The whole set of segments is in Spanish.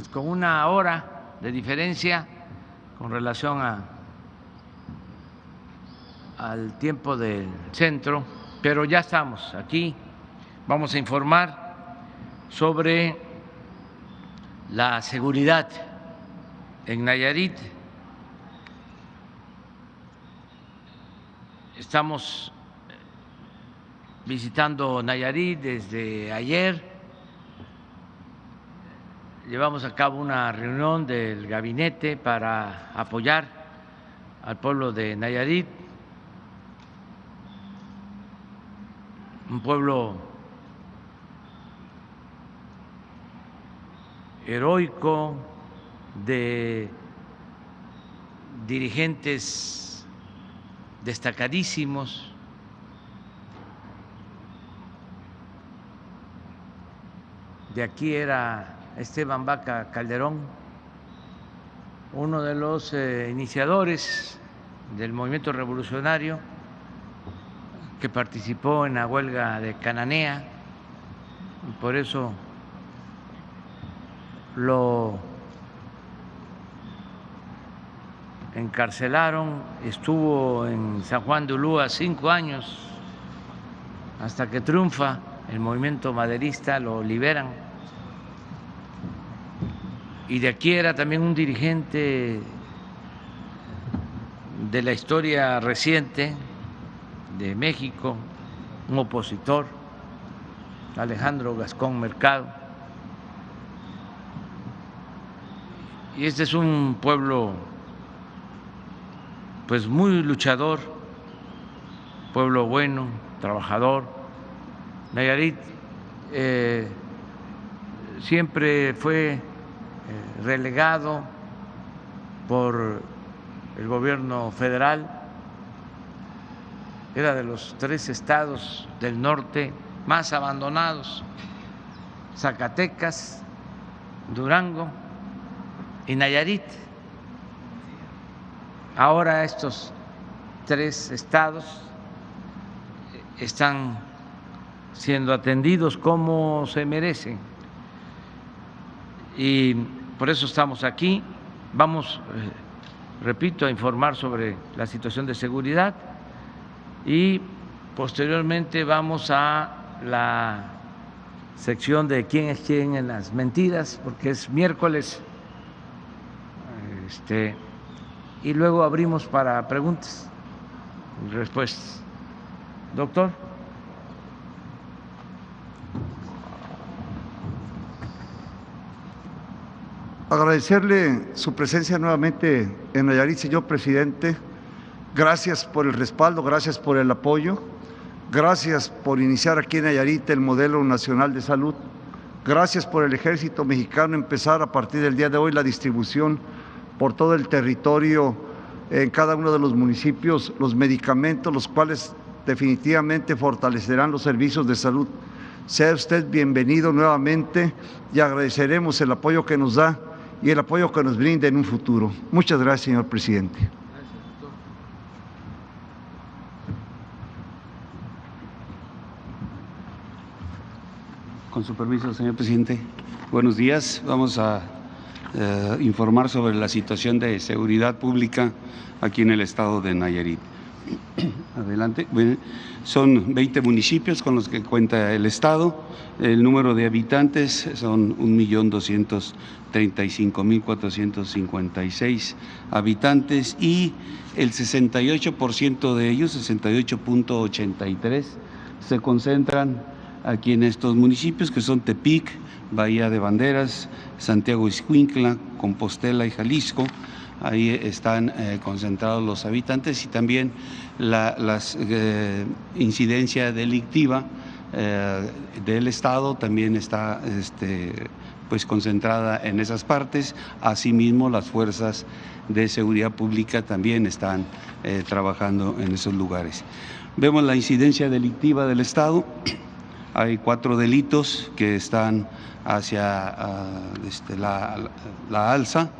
pues con 1 hora de diferencia con relación al tiempo del centro, pero ya estamos aquí. Vamos a informar sobre la seguridad en Nayarit. Estamos visitando Nayarit desde ayer. Llevamos a cabo una reunión del gabinete para apoyar al pueblo de Nayarit, un pueblo heroico, de dirigentes destacadísimos. De aquí era Esteban Vaca Calderón, uno de los iniciadores del movimiento revolucionario que participó en la huelga de Cananea, y por eso lo encarcelaron. Estuvo en San Juan de Ulúa 5 años, hasta que triunfa el movimiento maderista, lo liberan. Y de aquí era también un dirigente de la historia reciente de México, un opositor, Alejandro Gascón Mercado. Y este es un pueblo pues muy luchador, pueblo bueno, trabajador. Nayarit siempre fue relegado por el gobierno federal, era de los 3 estados del norte más abandonados: Zacatecas, Durango y Nayarit. Ahora estos 3 estados están siendo atendidos como se merecen, y por eso estamos aquí. Vamos, repito, a informar sobre la situación de seguridad y posteriormente vamos a la sección de quién es quién en las mentiras, porque es miércoles, y luego abrimos para preguntas y respuestas. Doctor. Agradecerle su presencia nuevamente en Nayarit, señor presidente. Gracias por el respaldo, gracias por el apoyo, gracias por iniciar aquí en Nayarit el modelo nacional de salud, gracias por el Ejército Mexicano empezar a partir del día de hoy la distribución por todo el territorio, en cada uno de los municipios, los medicamentos, los cuales definitivamente fortalecerán los servicios de salud. Sea usted bienvenido nuevamente y agradeceremos el apoyo que nos da y el apoyo que nos brinda en un futuro. Muchas gracias, señor presidente. Con su permiso, señor presidente. Buenos días. Vamos a informar sobre la situación de seguridad pública aquí en el estado de Nayarit. Adelante. Bueno, son 20 municipios con los que cuenta el estado. El número de habitantes son 1.235.456 habitantes y el 68% de ellos, 68.83, se concentran aquí en estos municipios, que son Tepic, Bahía de Banderas, Santiago Ixcuintla, Compostela y Jalisco. Ahí están concentrados los habitantes y también la incidencia delictiva del estado también está pues concentrada en esas partes. Asimismo, las fuerzas de seguridad pública también están trabajando en esos lugares. Vemos la incidencia delictiva del estado. Hay 4 delitos que están hacia la alza.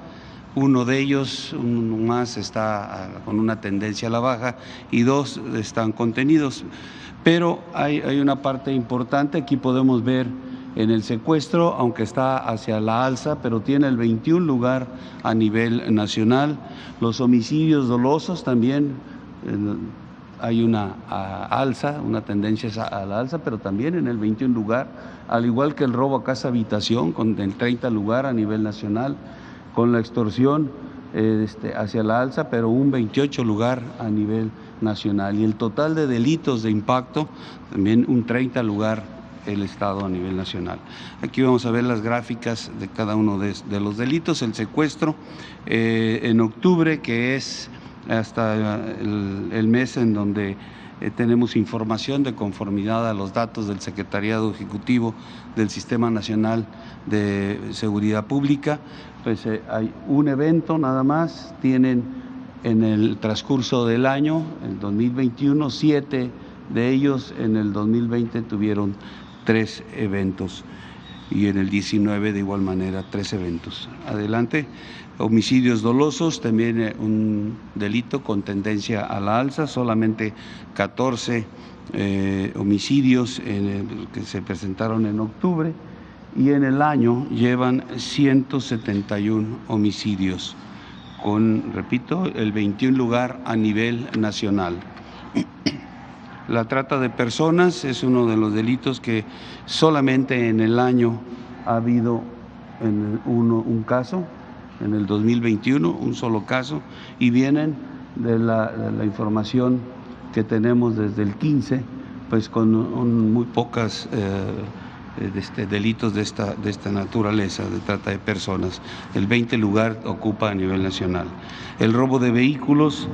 Uno de ellos, uno más, está con una tendencia a la baja y 2 están contenidos. Pero hay una parte importante, aquí podemos ver en el secuestro, aunque está hacia la alza, pero tiene el 21 lugar a nivel nacional. Los homicidios dolosos también hay una alza, una tendencia a la alza, pero también en el 21 lugar, al igual que el robo a casa habitación, con el 30 lugar a nivel nacional, con la extorsión hacia la alza, pero un 28 lugar a nivel nacional. Y el total de delitos de impacto, también un 30 lugar el Estado a nivel nacional. Aquí vamos a ver las gráficas de cada uno de los delitos. El secuestro en octubre, que es hasta el mes en donde tenemos información de conformidad a los datos del Secretariado Ejecutivo del Sistema Nacional de Seguridad Pública, pues hay un evento nada más. Tienen en el transcurso del año, el 2021, 7 de ellos. En el 2020 tuvieron 3 eventos y en el 19 de igual manera 3 eventos. Adelante. Homicidios dolosos, también un delito con tendencia a la alza, solamente 14 homicidios que se presentaron en octubre, y en el año llevan 171 homicidios, con, repito, el 21 lugar a nivel nacional. La trata de personas es uno de los delitos que solamente en el año ha habido un caso. En el 2021, un solo caso, y vienen de la información que tenemos desde el 15, pues con muy pocas delitos de esta naturaleza, de trata de personas. El 20 lugar ocupa a nivel nacional. El robo de vehículos,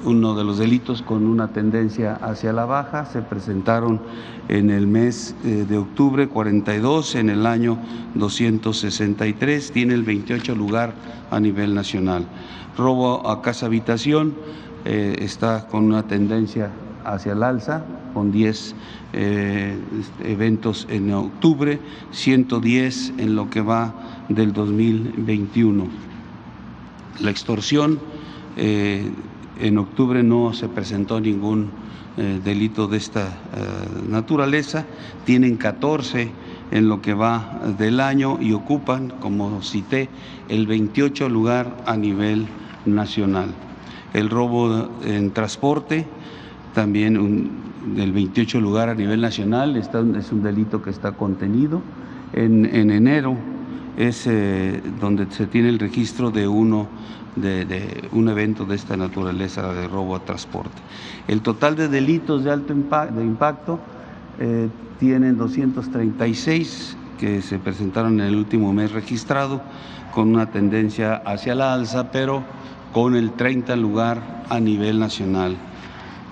uno de los delitos con una tendencia hacia la baja. Se presentaron en el mes de octubre 42, en el año 263, tiene el 28 lugar a nivel nacional. Robo a casa habitación está con una tendencia hacia el alza, con 10 eventos en octubre, 110 en lo que va del 2021. La extorsión, en octubre no se presentó ningún delito de esta naturaleza. Tienen 14 en lo que va del año y ocupan, como cité, el 28 lugar a nivel nacional. El robo en transporte, también del 28 lugar a nivel nacional, es un delito que está contenido. En enero es donde se tiene el registro de un evento de esta naturaleza de robo a transporte. El total de delitos de alto impacto tienen 236 que se presentaron en el último mes registrado, con una tendencia hacia la alza, pero con el 30 lugar a nivel nacional.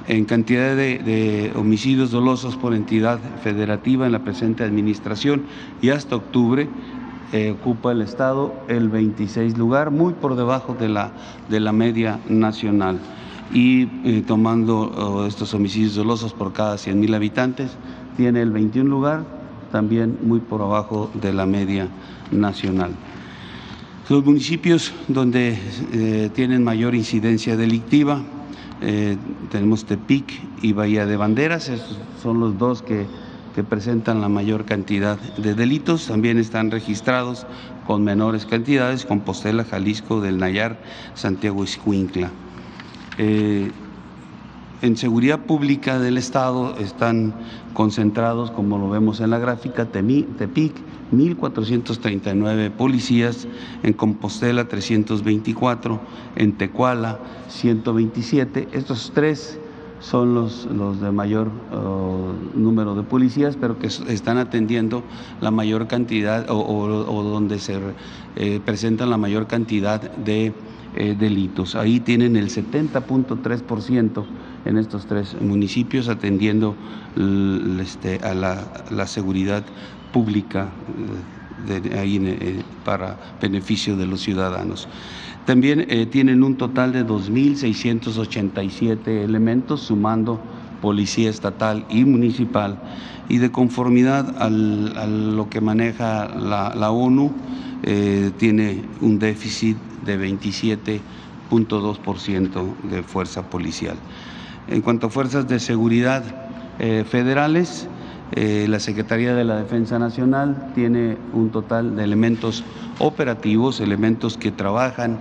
En cantidad de homicidios dolosos por entidad federativa en la presente administración y hasta octubre, ocupa el Estado el 26 lugar, muy por debajo de la media nacional. Y tomando estos homicidios dolosos por cada 100,000 habitantes, tiene el 21 lugar, también muy por abajo de la media nacional. Los municipios donde tienen mayor incidencia delictiva, tenemos Tepic y Bahía de Banderas. Estos son los dos que presentan la mayor cantidad de delitos. También están registrados con menores cantidades Compostela, Jalisco, del Nayar, Santiago Ixcuintla. En seguridad pública del Estado están concentrados, como lo vemos en la gráfica, Tepic, 1,439 policías, en Compostela 324, en Tecuala 127. Estos tres son los de mayor número de policías, pero que están atendiendo la mayor cantidad o donde se presentan la mayor cantidad de delitos. Ahí tienen el 70.3% en estos 3 municipios atendiendo a la seguridad pública para beneficio de los ciudadanos. También tienen un total de 2,687 elementos, sumando policía estatal y municipal, y de conformidad a lo que maneja la ONU, tiene un déficit de 27.2% de fuerza policial. En cuanto a fuerzas de seguridad federales, La Secretaría de la Defensa Nacional tiene un total de elementos operativos, elementos que trabajan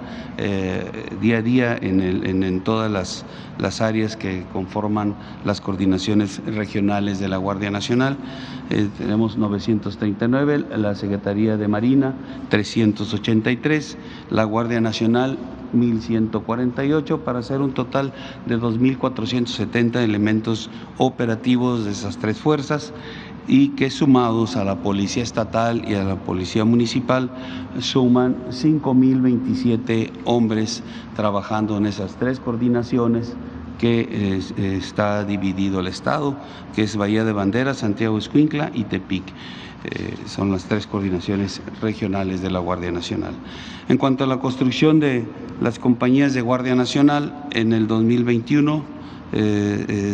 día a día en todas las áreas que conforman las coordinaciones regionales de la Guardia Nacional. Tenemos 939, la Secretaría de Marina 383, la Guardia Nacional 1,148, para hacer un total de 2,470 elementos operativos de esas tres fuerzas, y que sumados a la Policía Estatal y a la Policía Municipal suman 5,027 hombres trabajando en esas tres coordinaciones que está dividido el Estado, que es Bahía de Banderas, Santiago Ixcuintla y Tepic. Son las tres coordinaciones regionales de la Guardia Nacional. En cuanto a la construcción de las compañías de Guardia Nacional, en el 2021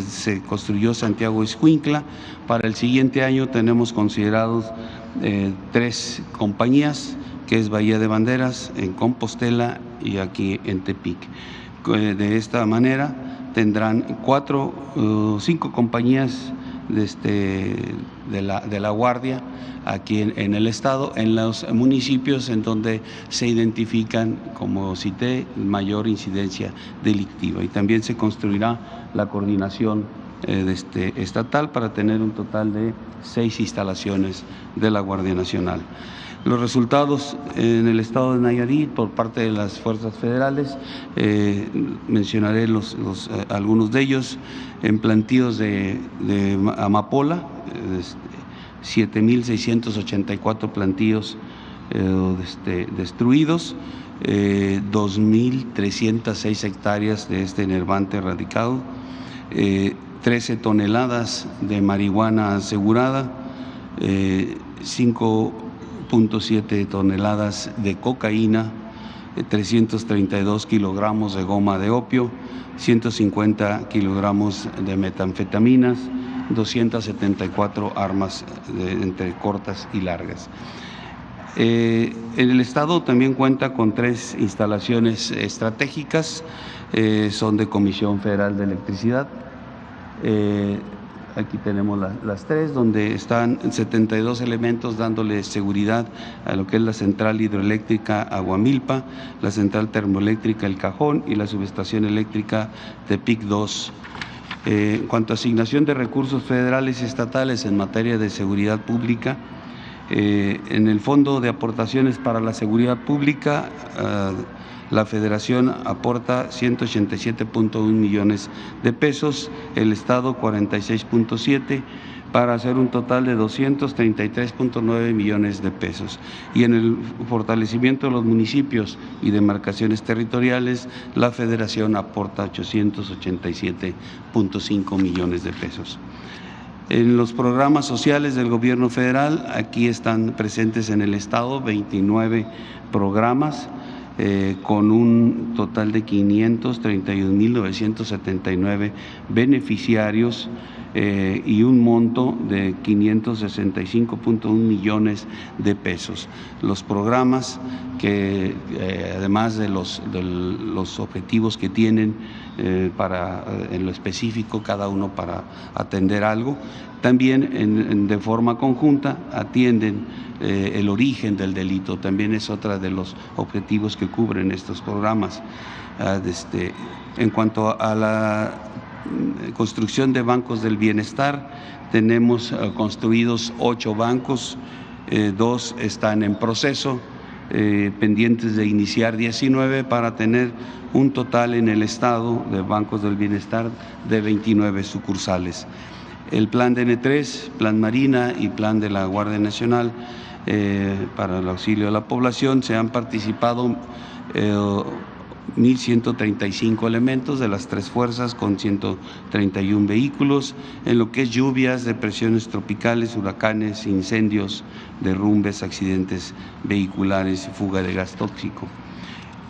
se construyó Santiago Ixcuintla. Para el siguiente año tenemos considerados 3 compañías, que es Bahía de Banderas, en Compostela y aquí en Tepic. De esta manera tendrán 5 compañías de la Guardia aquí en el Estado, en los municipios en donde se identifican, como cité, mayor incidencia delictiva. Y también se construirá la coordinación estatal para tener un total de 6 instalaciones de la Guardia Nacional. Los resultados en el estado de Nayarit por parte de las fuerzas federales, mencionaré algunos de ellos. En plantíos de amapola, 7,684 plantíos destruidos, 2,306 hectáreas de este enervante erradicado, 13 toneladas de marihuana asegurada, 5,7 toneladas de cocaína, 332 kilogramos de goma de opio, 150 kilogramos de metanfetaminas, 274 armas entre cortas y largas. El Estado también cuenta con 3 instalaciones estratégicas, son de Comisión Federal de Electricidad. Aquí tenemos las 3, donde están 72 elementos dándole seguridad a lo que es la central hidroeléctrica Aguamilpa, la central termoeléctrica El Cajón y la subestación eléctrica Tepic 2. En cuanto a asignación de recursos federales y estatales en materia de seguridad pública, en el Fondo de Aportaciones para la Seguridad Pública, la Federación aporta 187.1 millones de pesos, el Estado 46.7, para hacer un total de 233.9 millones de pesos. Y en el fortalecimiento de los municipios y demarcaciones territoriales, la Federación aporta 887.5 millones de pesos. En los programas sociales del gobierno federal, aquí están presentes en el Estado 29 programas, con un total de 531.979 beneficiarios y un monto de 565.1 millones de pesos. Los programas que, además de los objetivos que tienen en lo específico, cada uno para atender algo, también de forma conjunta atienden el origen del delito. También es otra de los objetivos que cubren estos programas. En cuanto a la construcción de bancos del bienestar, tenemos construidos 8 bancos, 2 están en proceso, pendientes de iniciar 19, para tener un total en el Estado de bancos del bienestar de 29 sucursales. El plan DN3, plan Marina y plan de la Guardia Nacional para el auxilio a la población, se han participado 1,135 elementos de las 3 fuerzas con 131 vehículos en lo que es lluvias, depresiones tropicales, huracanes, incendios, derrumbes, accidentes vehiculares y fuga de gas tóxico.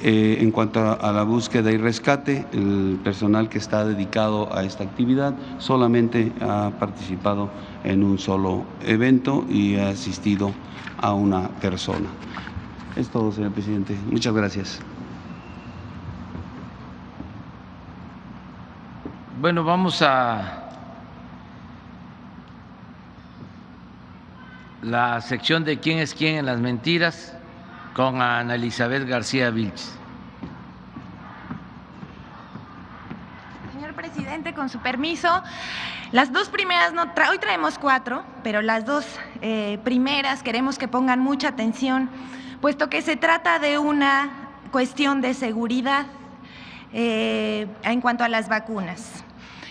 En cuanto a la búsqueda y rescate, el personal que está dedicado a esta actividad solamente ha participado en un solo evento y ha asistido a una persona. Es todo, señor presidente. Muchas gracias. Bueno, vamos a la sección de quién es quién en las mentiras con Ana Elizabeth García Vilches. Señor presidente, con su permiso, las dos primeras, hoy traemos 4, pero las dos primeras queremos que pongan mucha atención, puesto que se trata de una cuestión de seguridad en cuanto a las vacunas.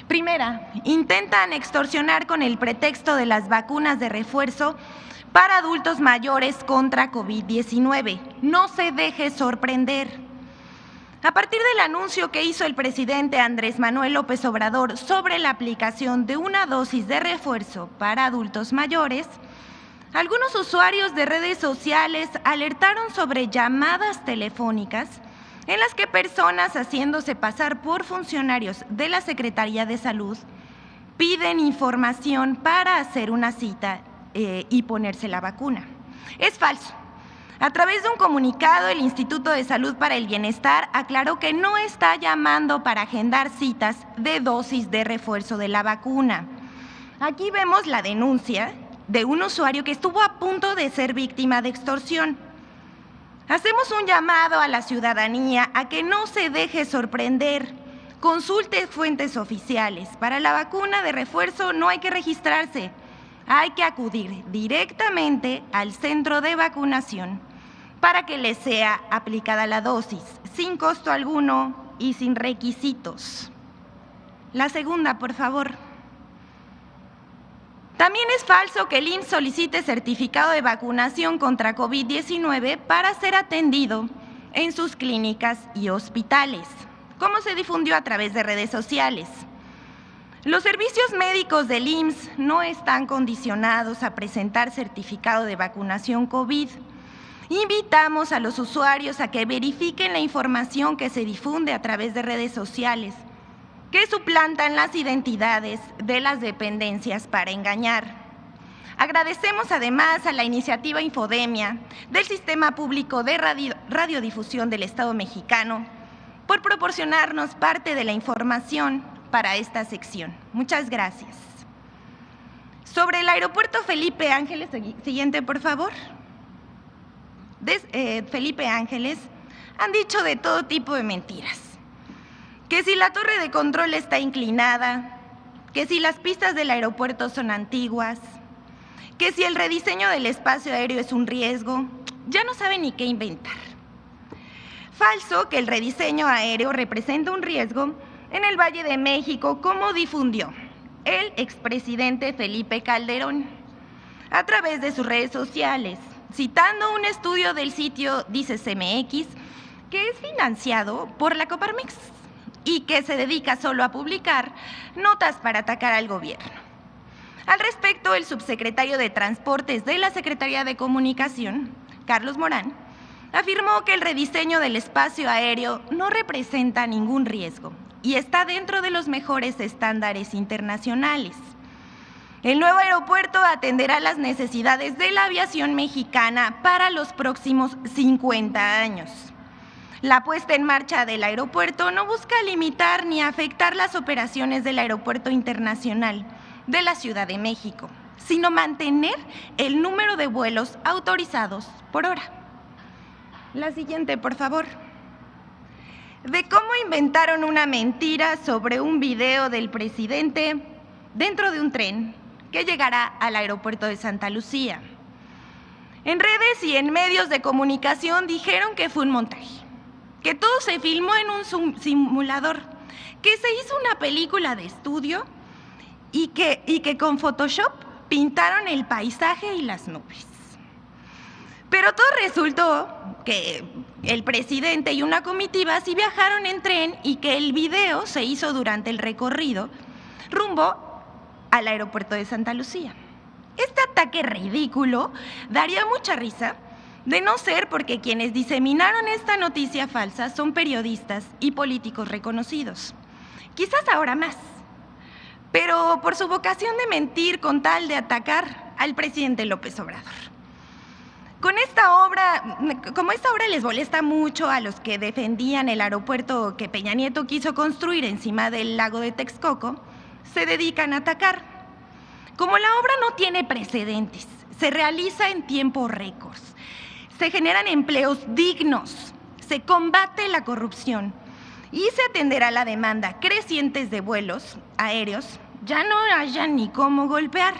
Primera, intentan extorsionar con el pretexto de las vacunas de refuerzo para adultos mayores contra COVID-19. No se deje sorprender. A partir del anuncio que hizo el presidente Andrés Manuel López Obrador sobre la aplicación de una dosis de refuerzo para adultos mayores, algunos usuarios de redes sociales alertaron sobre llamadas telefónicas en las que personas haciéndose pasar por funcionarios de la Secretaría de Salud piden información para hacer una cita y ponerse la vacuna. Es falso. A través de un comunicado, el Instituto de Salud para el Bienestar aclaró que no está llamando para agendar citas de dosis de refuerzo de la vacuna. Aquí vemos la denuncia de un usuario que estuvo a punto de ser víctima de extorsión. Hacemos un llamado a la ciudadanía a que no se deje sorprender. Consulte fuentes oficiales. Para la vacuna de refuerzo no hay que registrarse. Hay que acudir directamente al centro de vacunación para que les sea aplicada la dosis, sin costo alguno y sin requisitos. La segunda, por favor. También es falso que el IMSS solicite certificado de vacunación contra COVID-19 para ser atendido en sus clínicas y hospitales, como se difundió a través de redes sociales. Los servicios médicos del IMSS no están condicionados a presentar certificado de vacunación COVID. Invitamos a los usuarios a que verifiquen la información que se difunde a través de redes sociales, que suplantan las identidades de las dependencias para engañar. Agradecemos además a la iniciativa Infodemia del Sistema Público de Radiodifusión del Estado Mexicano por proporcionarnos parte de la información para esta sección. Muchas gracias. Sobre el aeropuerto Felipe Ángeles, siguiente por favor. Felipe Ángeles, han dicho de todo tipo de mentiras. Que si la torre de control está inclinada, que si las pistas del aeropuerto son antiguas, que si el rediseño del espacio aéreo es un riesgo, ya no saben ni qué inventar. Falso que el rediseño aéreo representa un riesgo en el Valle de México, como difundió el expresidente Felipe Calderón a través de sus redes sociales, citando un estudio del sitio Dice CMX, que es financiado por la Coparmex y que se dedica solo a publicar notas para atacar al gobierno. Al respecto, el subsecretario de Transportes de la Secretaría de Comunicación, Carlos Morán, afirmó que el rediseño del espacio aéreo no representa ningún riesgo y está dentro de los mejores estándares internacionales. El nuevo aeropuerto atenderá las necesidades de la aviación mexicana para los próximos 50 años. La puesta en marcha del aeropuerto no busca limitar ni afectar las operaciones del Aeropuerto Internacional de la Ciudad de México, sino mantener el número de vuelos autorizados por hora. La siguiente, por favor. De cómo inventaron una mentira sobre un video del presidente dentro de un tren que llegará al aeropuerto de Santa Lucía. En redes y en medios de comunicación dijeron que fue un montaje, que todo se filmó en un simulador, que se hizo una película de estudio y que con Photoshop pintaron el paisaje y las nubes. Pero todo resultó que el presidente y una comitiva sí viajaron en tren y que el video se hizo durante el recorrido rumbo al aeropuerto de Santa Lucía. Este ataque ridículo daría mucha risa, de no ser porque quienes diseminaron esta noticia falsa son periodistas y políticos reconocidos. Quizás ahora más, pero por su vocación de mentir con tal de atacar al presidente López Obrador. Como esta obra les molesta mucho a los que defendían el aeropuerto que Peña Nieto quiso construir encima del lago de Texcoco, se dedican a atacar. Como la obra no tiene precedentes, se realiza en tiempo récord, se generan empleos dignos, se combate la corrupción y se atenderá la demanda creciente de vuelos aéreos. Ya no haya ni cómo golpear,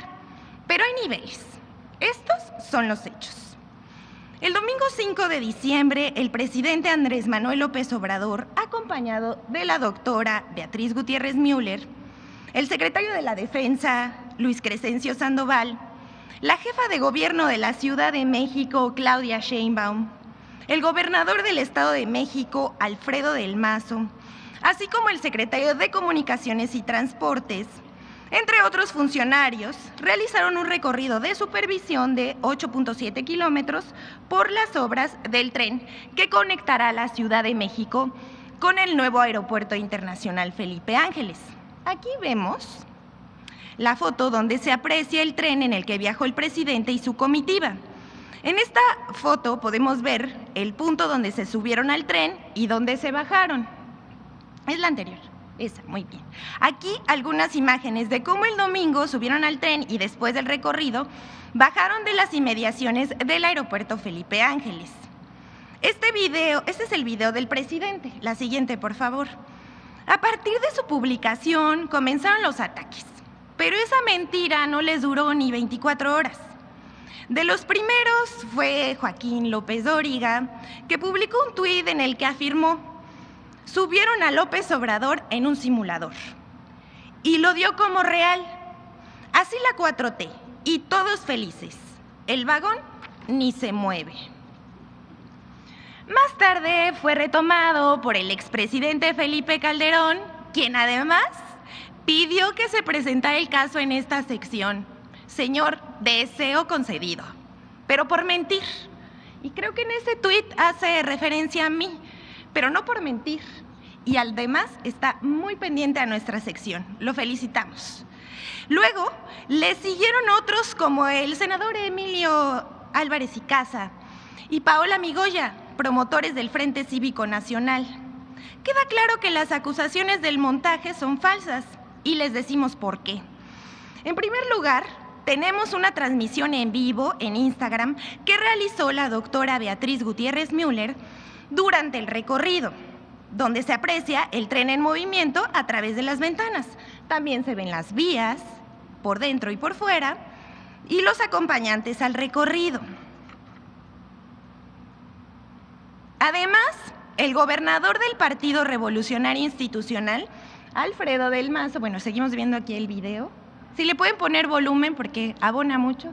pero hay niveles. Estos son los hechos. El domingo 5 de diciembre, el presidente Andrés Manuel López Obrador, acompañado de la doctora Beatriz Gutiérrez Müller, el secretario de la Defensa, Luis Crescencio Sandoval, la jefa de gobierno de la Ciudad de México, Claudia Sheinbaum, el gobernador del Estado de México, Alfredo del Mazo, así como el secretario de Comunicaciones y Transportes, entre otros funcionarios, realizaron un recorrido de supervisión de 8.7 kilómetros por las obras del tren que conectará la Ciudad de México con el nuevo Aeropuerto Internacional Felipe Ángeles. Aquí vemos la foto donde se aprecia el tren en el que viajó el presidente y su comitiva. En esta foto podemos ver el punto donde se subieron al tren y donde se bajaron. Es la anterior. Esa, muy bien. Aquí algunas imágenes de cómo el domingo subieron al tren y después del recorrido bajaron de las inmediaciones del aeropuerto Felipe Ángeles. Este es el video del presidente. La siguiente, por favor. A partir de su publicación comenzaron los ataques, pero esa mentira no les duró ni 24 horas. De los primeros fue Joaquín López Dóriga, que publicó un tuit en el que afirmó: subieron a López Obrador en un simulador y lo dio como real. Así la 4T y todos felices. El vagón ni se mueve. Más tarde fue retomado por el expresidente Felipe Calderón, quien además pidió que se presentara el caso en esta sección. Señor, deseo concedido, pero por mentir. Y creo que en ese tuit hace referencia a mí, pero no por mentir. Y además está muy pendiente a nuestra sección. Lo felicitamos. Luego le siguieron otros como el senador Emilio Álvarez y Casa y Paola Migoya, promotores del Frente Cívico Nacional. Queda claro que las acusaciones del montaje son falsas y les decimos por qué. En primer lugar, tenemos una transmisión en vivo en Instagram que realizó la doctora Beatriz Gutiérrez Müller durante el recorrido, donde se aprecia el tren en movimiento a través de las ventanas. También se ven las vías, por dentro y por fuera, y los acompañantes al recorrido. Además, el gobernador del Partido Revolucionario Institucional, Alfredo del Mazo, bueno, seguimos viendo aquí el video. Si le pueden poner volumen porque abona mucho.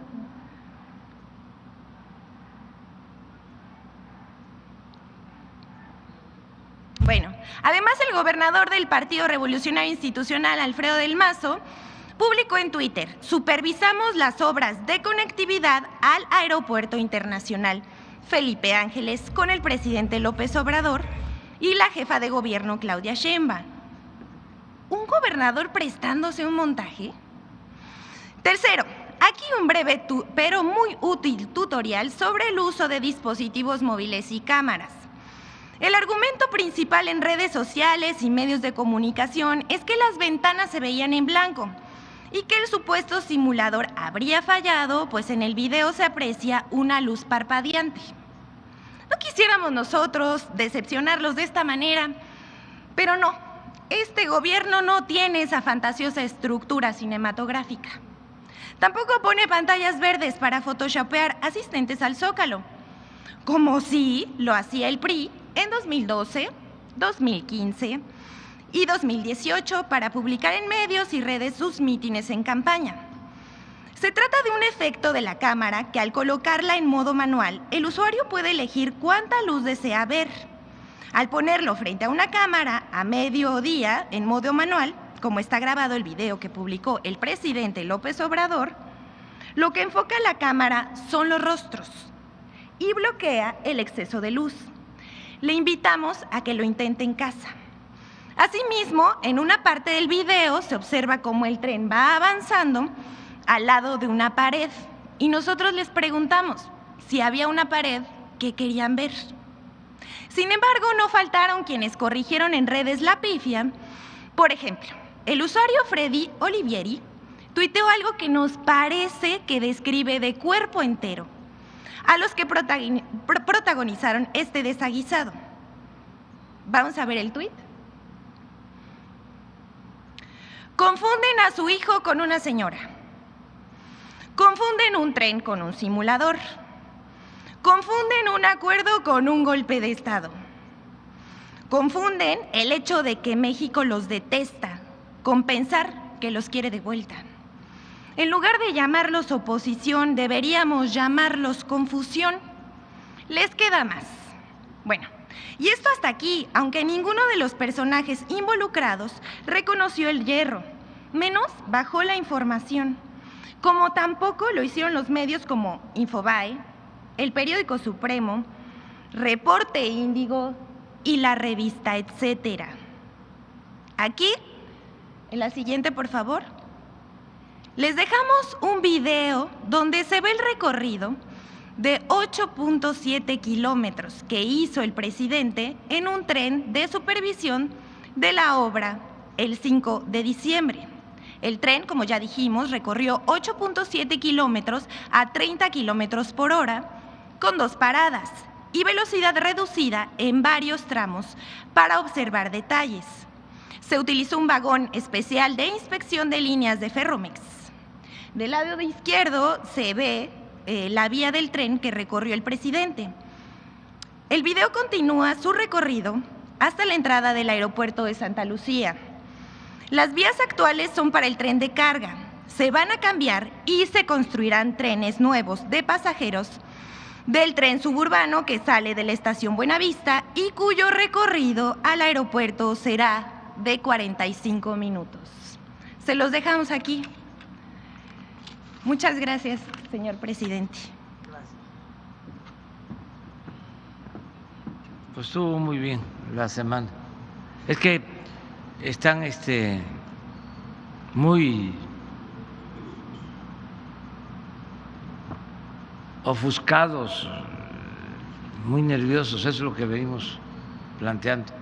Bueno, además el gobernador del Partido Revolucionario Institucional, Alfredo del Mazo, publicó en Twitter: supervisamos las obras de conectividad al Aeropuerto Internacional Felipe Ángeles con el presidente López Obrador y la jefa de gobierno Claudia Sheinbaum. ¿Un gobernador prestándose un montaje? Tercero, aquí un breve pero muy útil tutorial sobre el uso de dispositivos móviles y cámaras. El argumento principal en redes sociales y medios de comunicación es que las ventanas se veían en blanco y que el supuesto simulador habría fallado, pues en el video se aprecia una luz parpadeante. No quisiéramos nosotros decepcionarlos de esta manera, pero no, este gobierno no tiene esa fantasiosa estructura cinematográfica. Tampoco pone pantallas verdes para photoshopear asistentes al Zócalo, como sí lo hacía el PRI en 2012, 2015 y 2018 para publicar en medios y redes sus mítines en campaña. Se trata de un efecto de la cámara que al colocarla en modo manual, el usuario puede elegir cuánta luz desea ver. Al ponerlo frente a una cámara a mediodía en modo manual, como está grabado el video que publicó el presidente López Obrador, lo que enfoca la cámara son los rostros y bloquea el exceso de luz. Le invitamos a que lo intente en casa. Asimismo, en una parte del video se observa cómo el tren va avanzando al lado de una pared y nosotros les preguntamos si había una pared que querían ver. Sin embargo, no faltaron quienes corrigieron en redes la pifia. Por ejemplo, el usuario Freddy Olivieri tuiteó algo que nos parece que describe de cuerpo entero a los que protagonizaron este desaguisado. Vamos a ver el tuit. Confunden a su hijo con una señora. Confunden un tren con un simulador. Confunden un acuerdo con un golpe de Estado. Confunden el hecho de que México los detesta con pensar que los quiere de vuelta. En lugar de llamarlos oposición, deberíamos llamarlos confusión. Les queda más. Bueno, y esto hasta aquí, aunque ninguno de los personajes involucrados reconoció el hierro, menos bajó la información, como tampoco lo hicieron los medios como Infobae, el Periódico Supremo, Reporte Índigo y la revista Etcétera. Aquí, en la siguiente, por favor, les dejamos un video donde se ve el recorrido de 8.7 kilómetros que hizo el presidente en un tren de supervisión de la obra el 5 de diciembre. El tren, como ya dijimos, recorrió 8.7 kilómetros a 30 kilómetros por hora con 2 paradas y velocidad reducida en varios tramos para observar detalles. Se utilizó un vagón especial de inspección de líneas de Ferromex. Del lado izquierdo se ve la vía del tren que recorrió el presidente. El video continúa su recorrido hasta la entrada del aeropuerto de Santa Lucía. Las vías actuales son para el tren de carga. Se van a cambiar y se construirán trenes nuevos de pasajeros del tren suburbano que sale de la estación Buenavista y cuyo recorrido al aeropuerto será de 45 minutos. Se los dejamos aquí. Muchas gracias, señor presidente. Pues estuvo muy bien la semana. Es que están muy ofuscados, muy nerviosos, eso es lo que venimos planteando.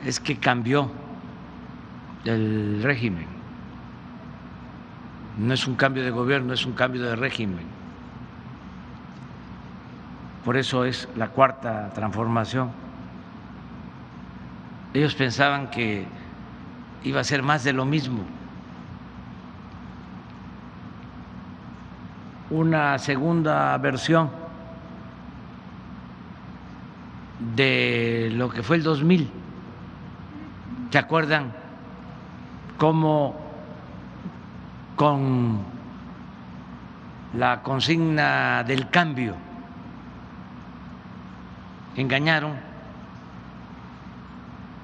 Es que cambió el régimen. No es un cambio de gobierno, es un cambio de régimen. Por eso es la cuarta transformación. Ellos pensaban que iba a ser más de lo mismo. Una segunda versión de lo que fue el 2000. ¿Se acuerdan cómo con la consigna del cambio engañaron?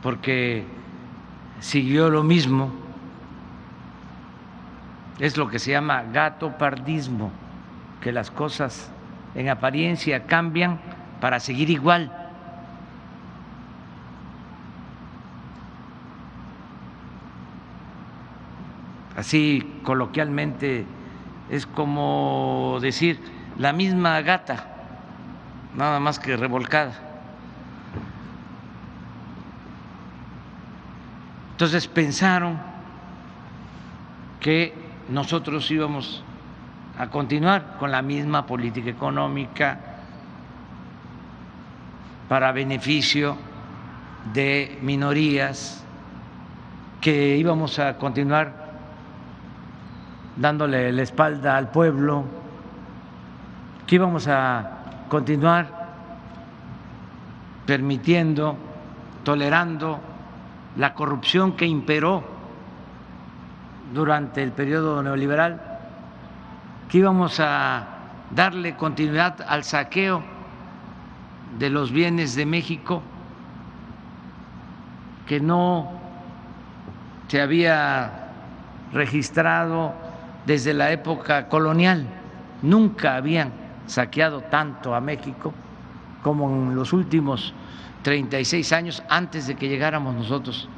Porque siguió lo mismo, es lo que se llama gatopardismo, que las cosas en apariencia cambian para seguir igual. Así coloquialmente es como decir la misma gata, nada más que revolcada. Entonces pensaron que nosotros íbamos a continuar con la misma política económica para beneficio de minorías, que íbamos a continuar dándole la espalda al pueblo, que íbamos a continuar permitiendo, tolerando la corrupción que imperó durante el periodo neoliberal, que íbamos a darle continuidad al saqueo de los bienes de México, que no se había registrado desde la época colonial. Nunca habían saqueado tanto a México como en los últimos 36 años antes de que llegáramos nosotros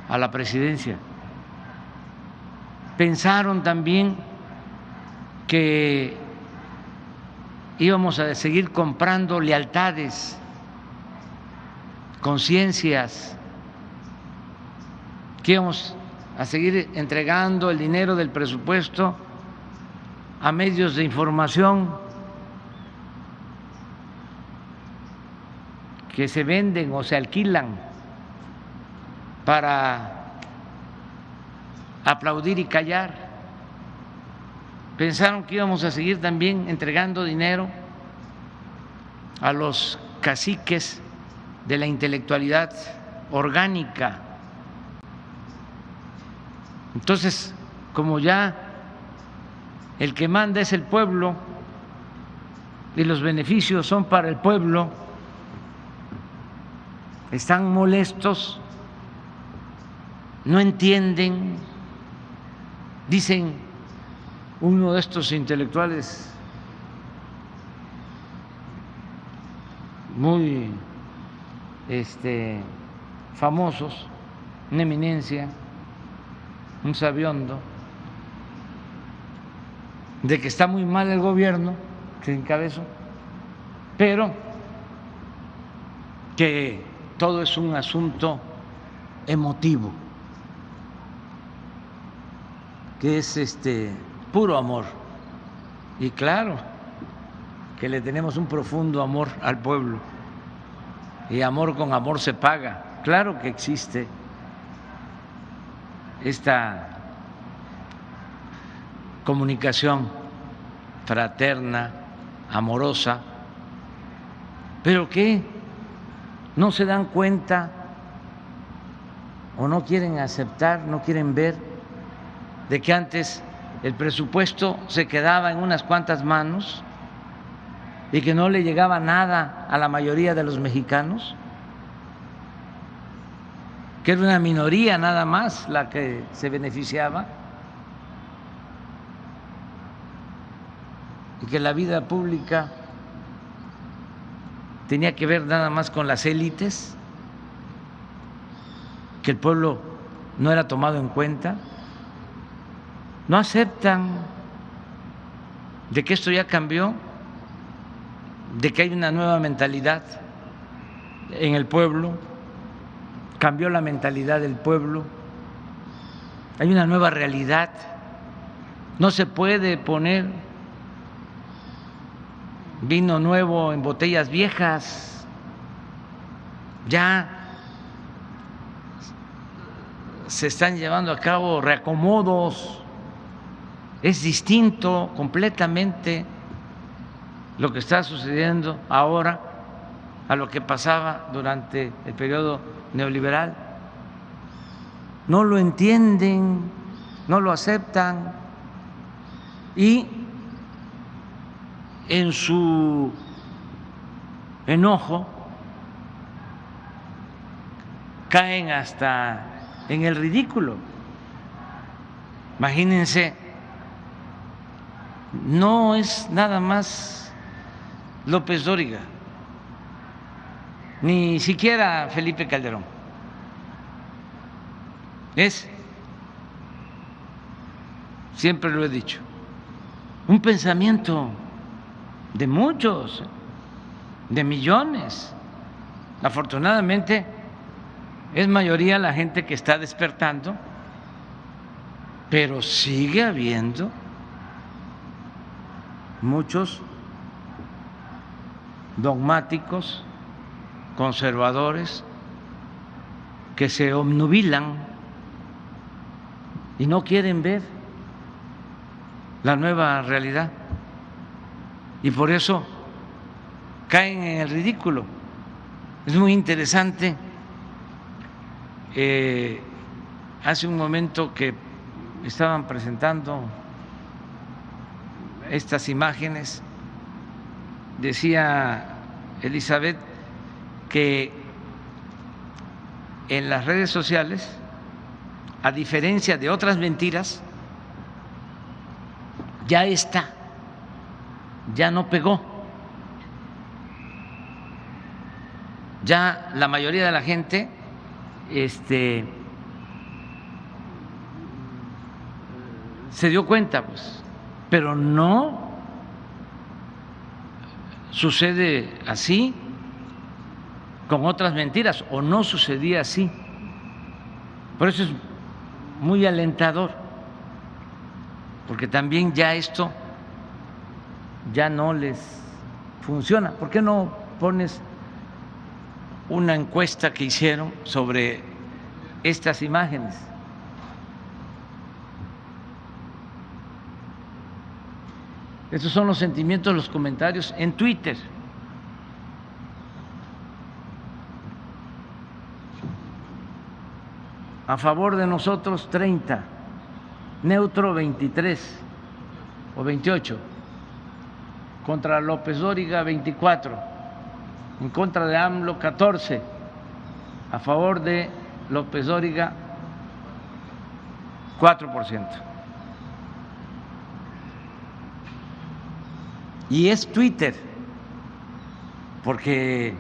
a la presidencia. Pensaron también que íbamos a seguir comprando lealtades, conciencias, que íbamos a seguir entregando el dinero del presupuesto a medios de información que se venden o se alquilan para aplaudir y callar. Pensaron que íbamos a seguir también entregando dinero a los caciques de la intelectualidad orgánica. Entonces, como ya el que manda es el pueblo y los beneficios son para el pueblo, están molestos, no entienden, dicen uno de estos intelectuales muy famosos, una eminencia, un sabiondo, de que está muy mal el gobierno que encabezó, pero que todo es un asunto emotivo, que es puro amor. Y claro que le tenemos un profundo amor al pueblo, y amor con amor se paga. Claro que existe esta comunicación fraterna, amorosa, pero ¿qué? ¿No se dan cuenta o no quieren aceptar, no quieren ver de que antes el presupuesto se quedaba en unas cuantas manos y que no le llegaba nada a la mayoría de los mexicanos? Que era una minoría nada más la que se beneficiaba, y que la vida pública tenía que ver nada más con las élites, que el pueblo no era tomado en cuenta. No aceptan de que esto ya cambió, de que hay una nueva mentalidad en el pueblo, cambió la mentalidad del pueblo, hay una nueva realidad. No se puede poner vino nuevo en botellas viejas, ya se están llevando a cabo reacomodos, es distinto completamente lo que está sucediendo ahora a lo que pasaba durante el periodo neoliberal. No lo entienden, no lo aceptan, y en su enojo caen hasta en el ridículo. Imagínense, no es nada más López Dóriga, ni siquiera Felipe Calderón, es, siempre lo he dicho, un pensamiento de muchos, de millones. Afortunadamente es mayoría la gente que está despertando, pero sigue habiendo muchos dogmáticos, conservadores, que se obnubilan y no quieren ver la nueva realidad, y por eso caen en el ridículo. Es muy interesante, hace un momento que estaban presentando estas imágenes, decía Elizabeth que en las redes sociales, a diferencia de otras mentiras, ya está, ya no pegó. Ya la mayoría de la gente se dio cuenta, pues, pero no sucede así con otras mentiras, o no sucedía así. Por eso es muy alentador, porque también ya esto ya no les funciona. ¿Por qué no pones una encuesta que hicieron sobre estas imágenes? Estos son los sentimientos, los comentarios en Twitter. A favor de nosotros 30, neutro 23 o 28, contra López Dóriga 24, en contra de AMLO 14, a favor de López Dóriga 4%. Y es Twitter, porque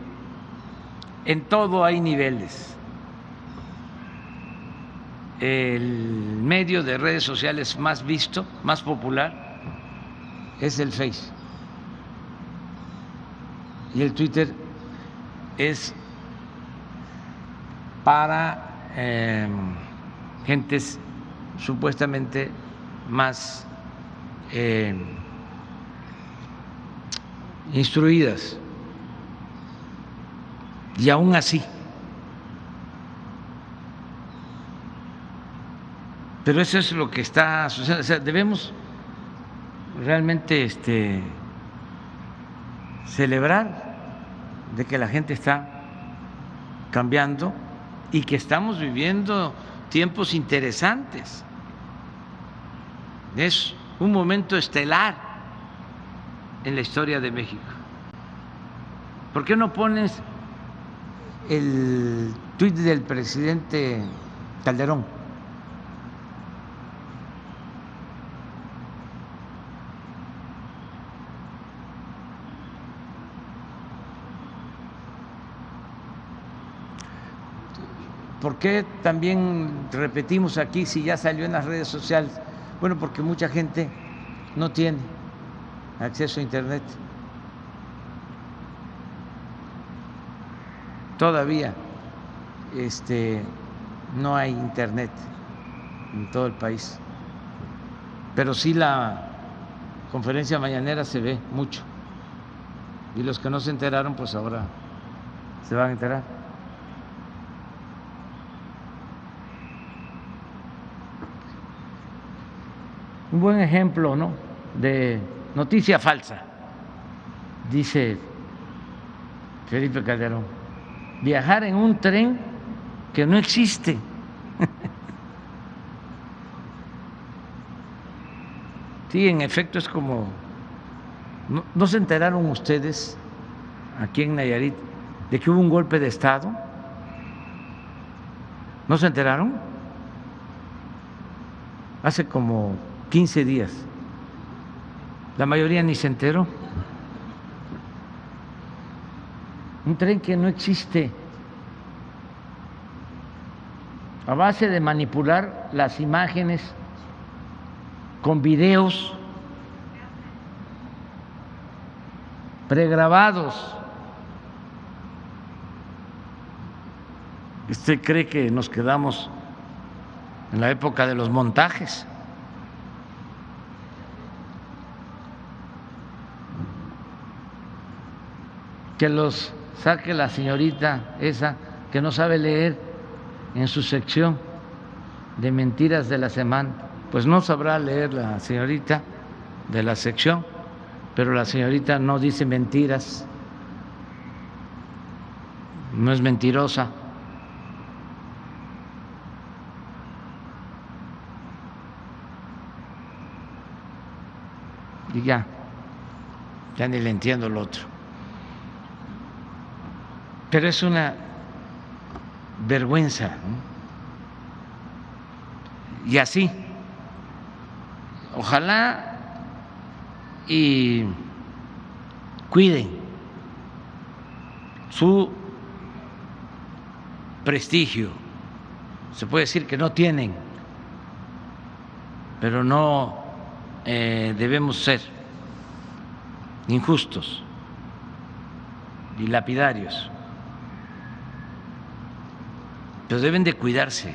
en todo hay niveles. El medio de redes sociales más visto, más popular, es el Face. Y el Twitter es para gentes supuestamente más instruidas. Y aún así, pero eso es lo que está sucediendo. O sea, debemos realmente celebrar de que la gente está cambiando y que estamos viviendo tiempos interesantes. Es un momento estelar en la historia de México. ¿Por qué no pones el tuit del presidente Calderón? ¿Por qué también repetimos aquí si ya salió en las redes sociales? Bueno, porque mucha gente no tiene acceso a Internet. Todavía no hay Internet en todo el país, pero sí la conferencia mañanera se ve mucho. Y los que no se enteraron, pues ahora se van a enterar. Un buen ejemplo, ¿no?, de noticia falsa, dice Felipe Calderón: viajar en un tren que no existe. Sí, en efecto es como, ¿no se enteraron ustedes aquí en Nayarit de que hubo un golpe de Estado? ¿No se enteraron? Hace como 15 días. La mayoría ni se enteró. Un tren que no existe. A base de manipular las imágenes con videos pregrabados. ¿Usted cree que nos quedamos en la época de los montajes? Que los saque la señorita esa que no sabe leer en su sección de mentiras de la semana. Pues no sabrá leer la señorita de la sección, pero la señorita no dice mentiras, no es mentirosa. Y ya ni le entiendo lo otro. Pero es una vergüenza, ¿no? Y así, ojalá y cuiden su prestigio. Se puede decir que no tienen, pero no debemos ser injustos y lapidarios. Pero deben de cuidarse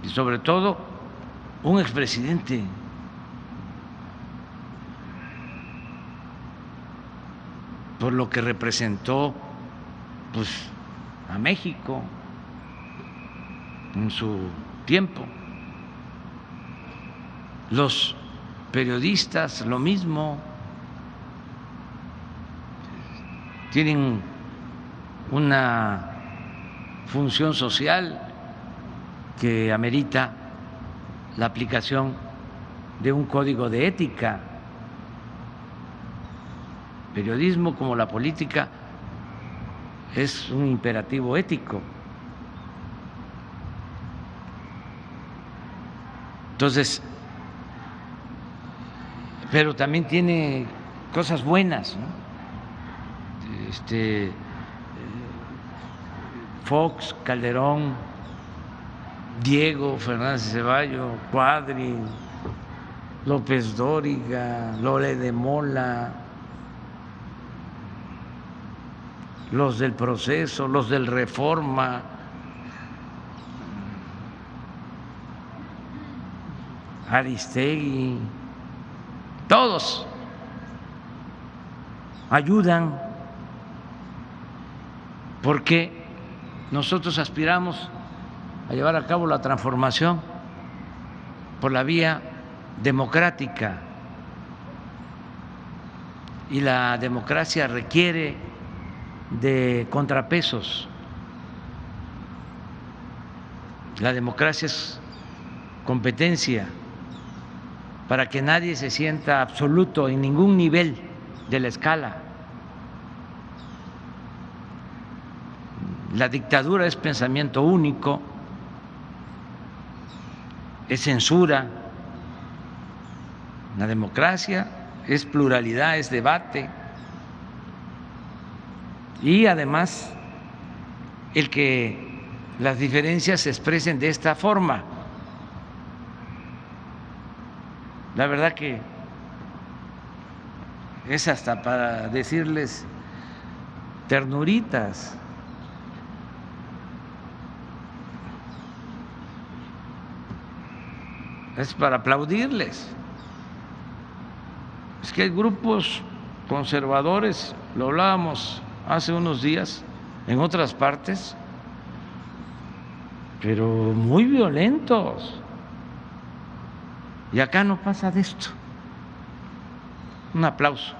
y sobre todo un expresidente. Por lo que representó pues a México en su tiempo. Los periodistas lo mismo, tienen una función social que amerita la aplicación de un código de ética. Periodismo, como la política, es un imperativo ético. Entonces, pero también tiene cosas buenas, ¿no? Fox, Calderón, Diego Fernández Ceballos, Cuadri, López Dóriga, Lore de Mola, los del Proceso, los del Reforma, Aristegui, todos ayudan porque nosotros aspiramos a llevar a cabo la transformación por la vía democrática y la democracia requiere de contrapesos. La democracia es competencia para que nadie se sienta absoluto en ningún nivel de la escala. La dictadura es pensamiento único, es censura. La democracia es pluralidad, es debate. Y además, el que las diferencias se expresen de esta forma. La verdad que es hasta para decirles ternuritas. Es para aplaudirles. Es que hay grupos conservadores, lo hablábamos hace unos días en otras partes, pero muy violentos. Y acá no pasa de esto. Un aplauso.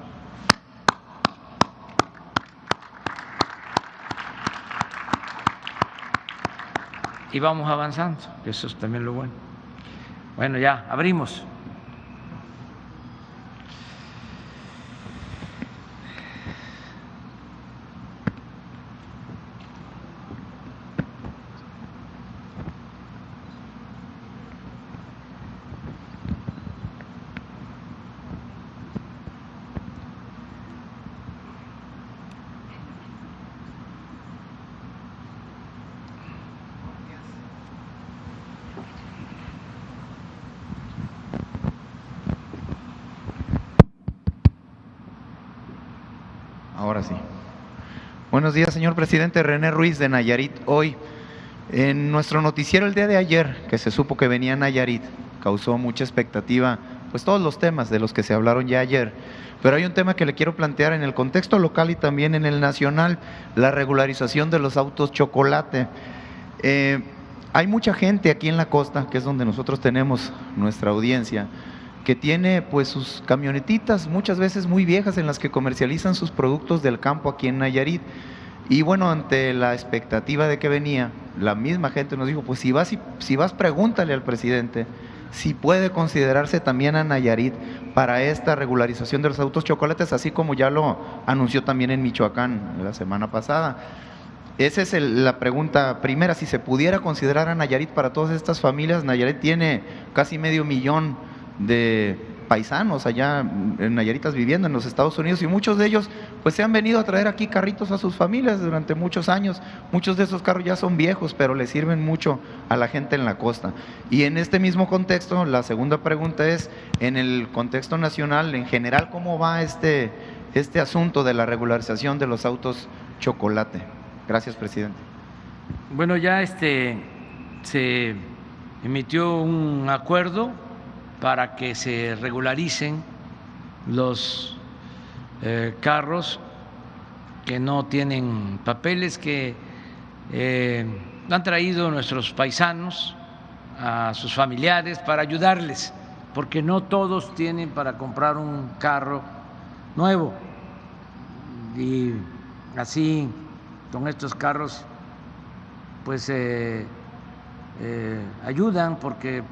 Y vamos avanzando, eso es también lo bueno. Bueno, ya abrimos. Ahora sí. Buenos días, señor presidente. René Ruiz, de Nayarit Hoy. En nuestro noticiero el día de ayer, que se supo que venía a Nayarit, causó mucha expectativa, pues todos los temas de los que se hablaron ya ayer. Pero hay un tema que le quiero plantear en el contexto local y también en el nacional: la regularización de los autos chocolate. Hay mucha gente aquí en la costa, que es donde nosotros tenemos nuestra audiencia, que tiene pues sus camionetitas muchas veces muy viejas en las que comercializan sus productos del campo aquí en Nayarit. Y bueno, ante la expectativa de que venía, la misma gente nos dijo, pues si vas pregúntale al presidente si puede considerarse también a Nayarit para esta regularización de los autos chocolates, así como ya lo anunció también en Michoacán la semana pasada. Esa es la pregunta primera, si se pudiera considerar a Nayarit para todas estas familias. Nayarit tiene casi 500,000 de paisanos allá en Nayaritas viviendo en los Estados Unidos, y muchos de ellos pues se han venido a traer aquí carritos a sus familias durante muchos años. Muchos de esos carros ya son viejos, pero le sirven mucho a la gente en la costa. Y en este mismo contexto, la segunda pregunta es, en el contexto nacional, en general, ¿cómo va este asunto de la regularización de los autos chocolate? Gracias, presidente. Bueno, ya se emitió un acuerdo para que se regularicen los carros que no tienen papeles, que han traído nuestros paisanos a sus familiares para ayudarles, porque no todos tienen para comprar un carro nuevo. Y así, con estos carros, pues ayudan, porque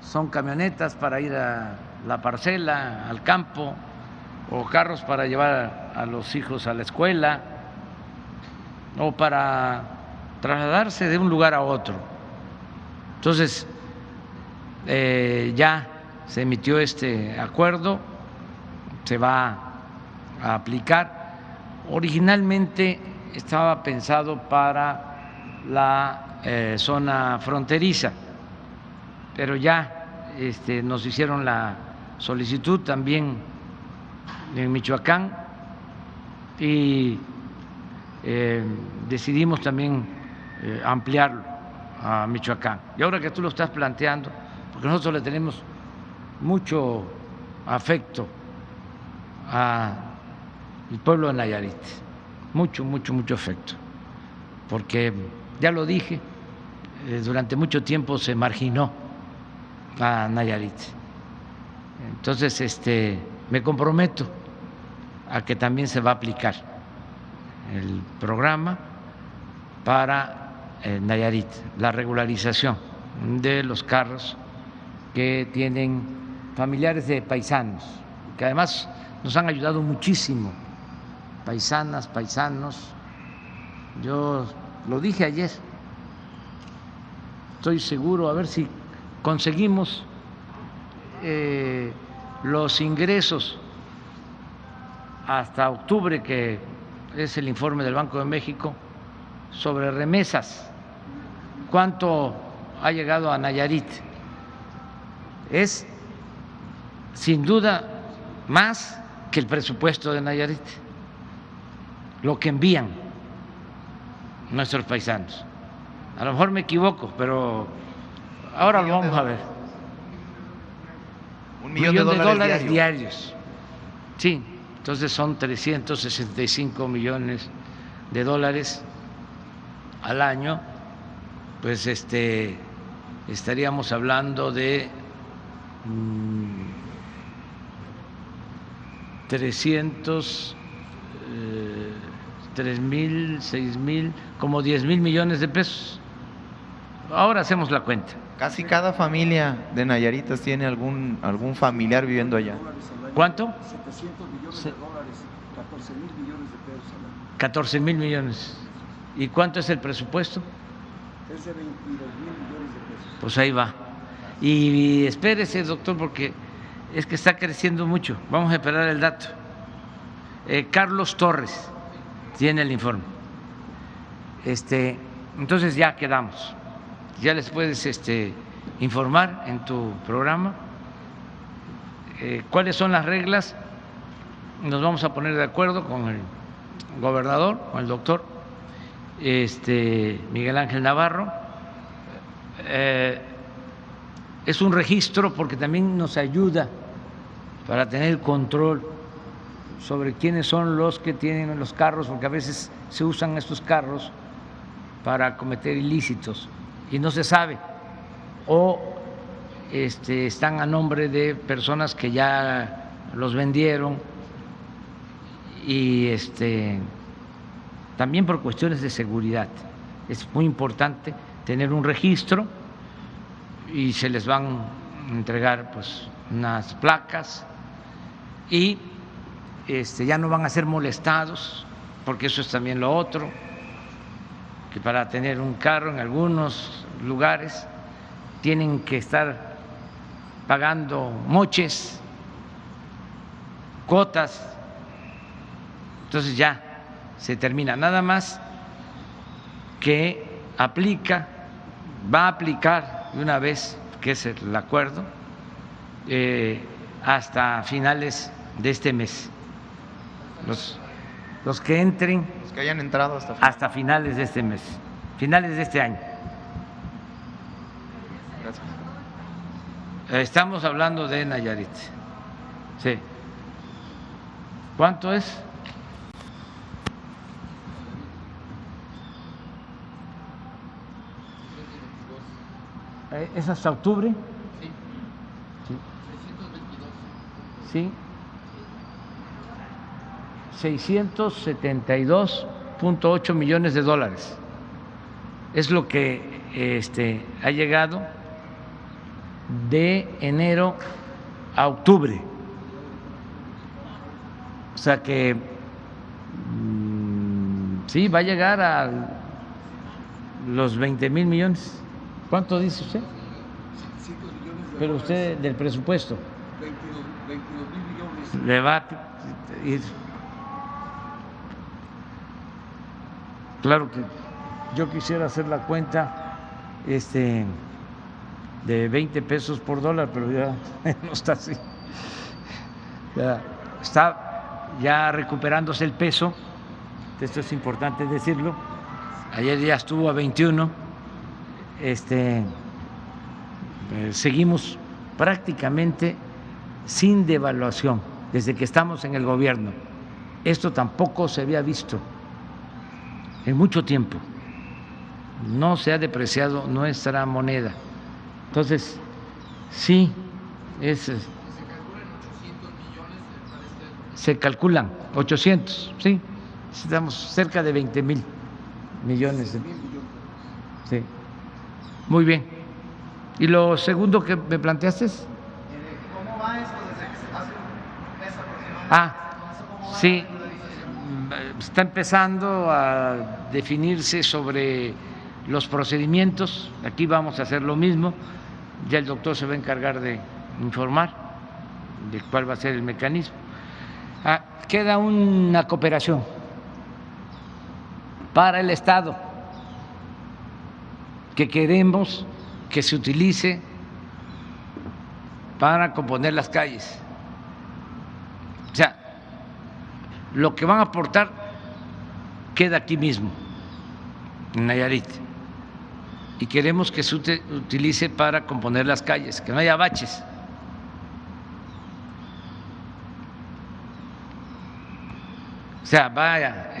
son camionetas para ir a la parcela, al campo, o carros para llevar a los hijos a la escuela, o para trasladarse de un lugar a otro. Entonces, ya se emitió este acuerdo, se va a aplicar. Originalmente estaba pensado para la zona fronteriza, pero ya nos hicieron la solicitud también en Michoacán y decidimos también ampliarlo a Michoacán. Y ahora que tú lo estás planteando, porque nosotros le tenemos mucho afecto al pueblo de Nayarit, mucho afecto, porque ya lo dije, durante mucho tiempo se marginó a Nayarit. Entonces, me comprometo a que también se va a aplicar el programa para Nayarit, la regularización de los carros que tienen familiares de paisanos, que además nos han ayudado muchísimo, paisanas, paisanos. Yo lo dije ayer, estoy seguro, a ver si conseguimos los ingresos hasta octubre, que es el informe del Banco de México sobre remesas, cuánto ha llegado a Nayarit. Es sin duda más que el presupuesto de Nayarit, lo que envían nuestros paisanos. A lo mejor me equivoco, pero ahora lo vamos a ver. $1 millón diarios. Sí, entonces son 365 millones de dólares al año. Pues estaríamos hablando de 300, 3,000, 6,000, como 10,000 millones de pesos. Ahora hacemos la cuenta. Casi cada familia de Nayaritas tiene algún familiar viviendo allá. ¿Cuánto? 700 millones de dólares, 14,000 millones de pesos al año. 14,000 millones. ¿Y cuánto es el presupuesto? Es de 22,000 millones de pesos. Pues ahí va. Y espérese, doctor, porque es que está creciendo mucho. Vamos a esperar el dato. Carlos Torres tiene el informe. Entonces ya quedamos. Ya les puedes informar en tu programa cuáles son las reglas. Nos vamos a poner de acuerdo con el gobernador, con el doctor Miguel Ángel Navarro. Es un registro porque también nos ayuda para tener el control sobre quiénes son los que tienen los carros, porque a veces se usan estos carros para cometer ilícitos y no se sabe, o están a nombre de personas que ya los vendieron, y también por cuestiones de seguridad es muy importante tener un registro, y se les van a entregar pues unas placas, y ya no van a ser molestados, porque eso es también lo otro, que para tener un carro en algunos lugares tienen que estar pagando moches, cuotas. Entonces ya se termina, nada más que va a aplicar de una vez, que es el acuerdo, hasta finales de este mes. Los que entren, los que hayan entrado hasta finales de este mes, finales de este año. Gracias. Estamos hablando de Nayarit. Sí. ¿Cuánto es? ¿Es hasta octubre? Sí. Sí. 672.8 millones de dólares. Es lo que ha llegado de enero a octubre. O sea que sí, va a llegar a los 20,000 millones. ¿Cuánto dice usted? 700 millones de Pero usted del presupuesto. 22,000 millones. Le va a ir. Claro que yo quisiera hacer la cuenta de 20 pesos por dólar, pero ya no está así. Ya está ya recuperándose el peso, esto es importante decirlo. Ayer ya estuvo a 21. Seguimos prácticamente sin devaluación desde que estamos en el gobierno. Esto tampoco se había visto en mucho tiempo. No se ha depreciado nuestra moneda. Entonces, sí, se calculan 800, sí, estamos cerca de 20,000 millones. Sí. Muy bien. ¿Y lo segundo que me planteaste es? ¿Cómo va esto desde que se hace un mes aproximadamente? Sí, está empezando a definirse sobre los procedimientos. Aquí vamos a hacer lo mismo. Ya el doctor se va a encargar de informar de cuál va a ser el mecanismo. Queda una cooperación para el Estado que queremos que se utilice para componer las calles. O sea, lo que van a aportar queda aquí mismo, en Nayarit. Y queremos que se utilice para componer las calles, que no haya baches. O sea, vaya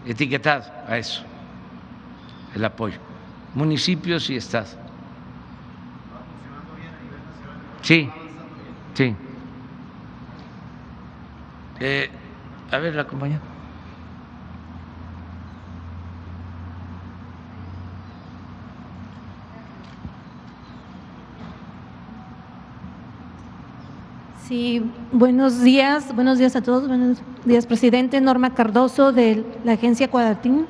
etiquetado a eso, el apoyo. Municipios y Estado. ¿Va funcionando bien a nivel nacional? Sí. A ver, la compañera. Sí, buenos días a todos, buenos días, presidente. Norma Cardoso de la agencia Cuadratín,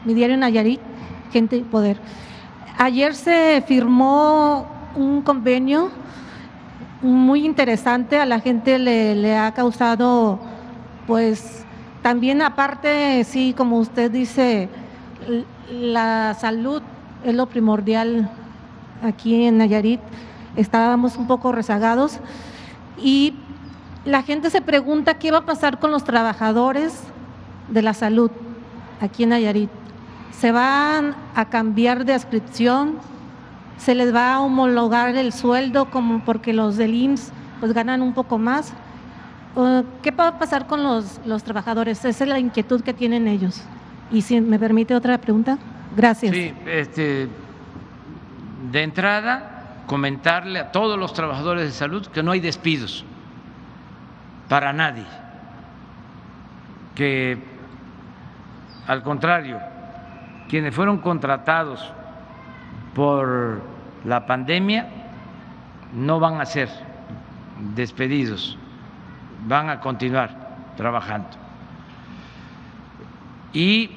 mi diario Nayarit, Gente y Poder. Ayer se firmó un convenio muy interesante, a la gente le ha causado, pues, también aparte, sí, como usted dice, la salud es lo primordial aquí en Nayarit, estábamos un poco rezagados. Y la gente se pregunta qué va a pasar con los trabajadores de la salud aquí en Nayarit. ¿Se van a cambiar de adscripción? ¿Se les va a homologar el sueldo como porque los del IMSS pues ganan un poco más? ¿Qué va a pasar con los trabajadores? Esa es la inquietud que tienen ellos. Y si me permite otra pregunta. Gracias. Sí, de entrada, comentarle a todos los trabajadores de salud que no hay despidos para nadie, que al contrario, quienes fueron contratados por la pandemia no van a ser despedidos, van a continuar trabajando. Y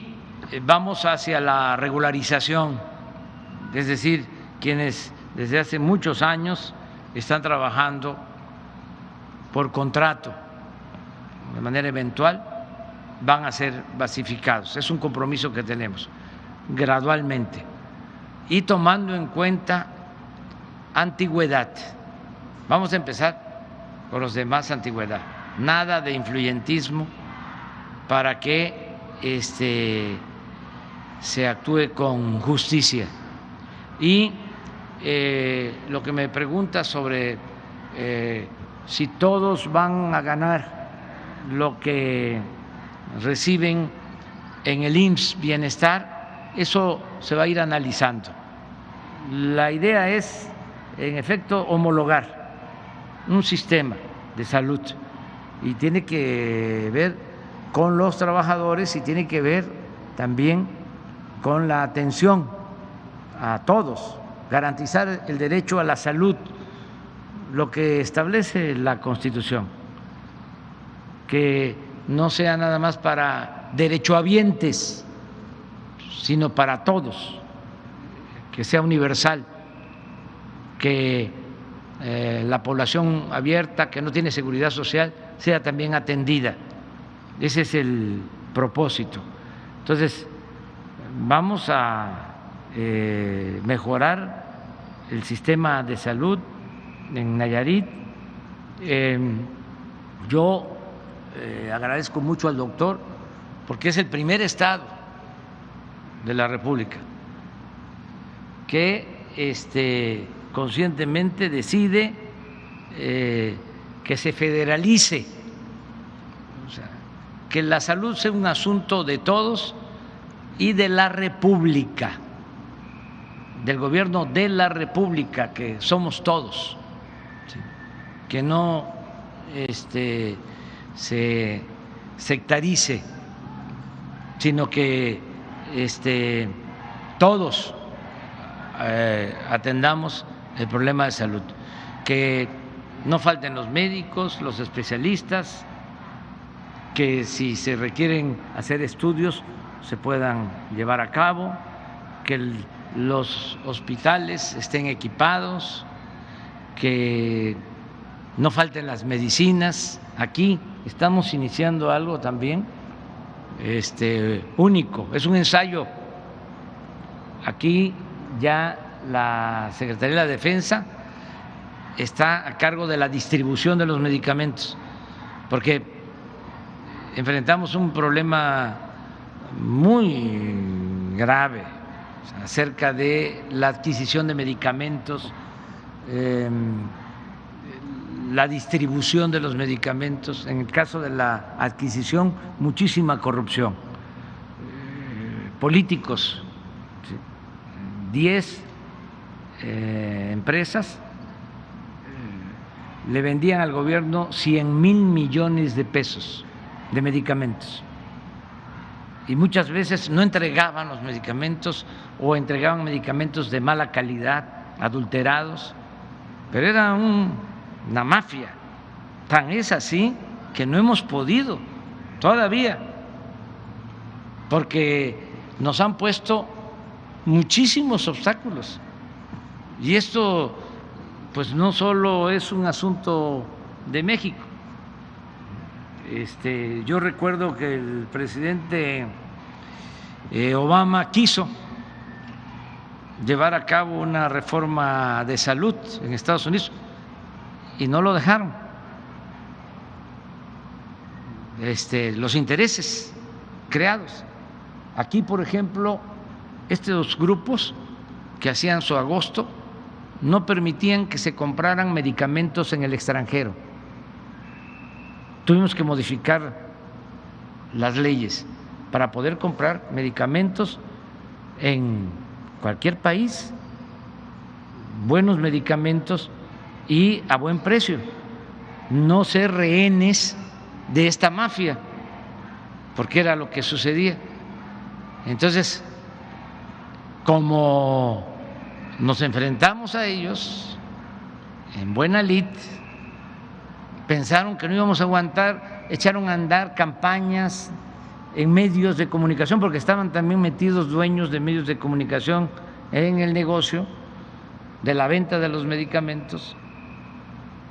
vamos hacia la regularización, es decir, quienes desde hace muchos años están trabajando por contrato de manera eventual, van a ser basificados. Es un compromiso que tenemos gradualmente y tomando en cuenta antigüedad. Vamos a empezar con los de más antigüedad. Nada de influyentismo para que se actúe con justicia. Y lo que me pregunta sobre si todos van a ganar lo que reciben en el IMSS Bienestar, eso se va a ir analizando. La idea es, en efecto, homologar un sistema de salud y tiene que ver con los trabajadores y tiene que ver también con la atención a todos, garantizar el derecho a la salud, lo que establece la Constitución, que no sea nada más para derechohabientes, sino para todos, que sea universal, que la población abierta que no tiene seguridad social sea también atendida. Ese es el propósito. Entonces, vamos a mejorar el sistema de salud en Nayarit. Yo agradezco mucho al doctor porque es el primer estado de la República que conscientemente decide que se federalice, o sea, que la salud sea un asunto de todos y de la República, del gobierno de la República, que somos todos, ¿sí? Que no se sectarice, sino que todos atendamos el problema de salud, que no falten los médicos, los especialistas, que si se requieren hacer estudios se puedan llevar a cabo, que los hospitales estén equipados, que no falten las medicinas. Aquí estamos iniciando algo también único, es un ensayo. Aquí ya la Secretaría de la Defensa está a cargo de la distribución de los medicamentos, porque enfrentamos un problema muy grave acerca de la adquisición de medicamentos, la distribución de los medicamentos. En el caso de la adquisición, muchísima corrupción, políticos, 10 empresas le vendían al gobierno 100,000 millones de pesos de medicamentos y muchas veces no entregaban los medicamentos o entregaban medicamentos de mala calidad, adulterados, pero era una mafia. Tan es así que no hemos podido todavía, porque nos han puesto muchísimos obstáculos. Y esto pues no solo es un asunto de México. Yo recuerdo que el presidente Obama quiso llevar a cabo una reforma de salud en Estados Unidos y no lo dejaron. Los intereses creados. Aquí, por ejemplo, estos grupos que hacían su agosto no permitían que se compraran medicamentos en el extranjero. Tuvimos que modificar las leyes para poder comprar medicamentos en cualquier país, buenos medicamentos y a buen precio, no ser rehenes de esta mafia, porque era lo que sucedía. Entonces, como nos enfrentamos a ellos en buena lid, pensaron que no íbamos a aguantar, echaron a andar campañas en medios de comunicación, porque estaban también metidos dueños de medios de comunicación en el negocio de la venta de los medicamentos,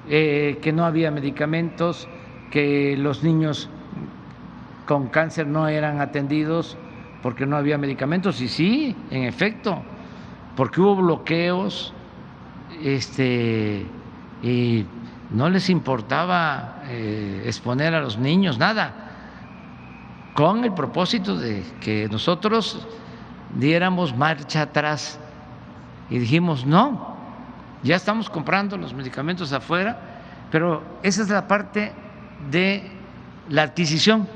que no había medicamentos, que los niños con cáncer no eran atendidos porque no había medicamentos. Y sí, en efecto, porque hubo bloqueos, y no les importaba exponer a los niños, nada, con el propósito de que nosotros diéramos marcha atrás y dijimos no, ya estamos comprando los medicamentos afuera, pero esa es la parte de la adquisición.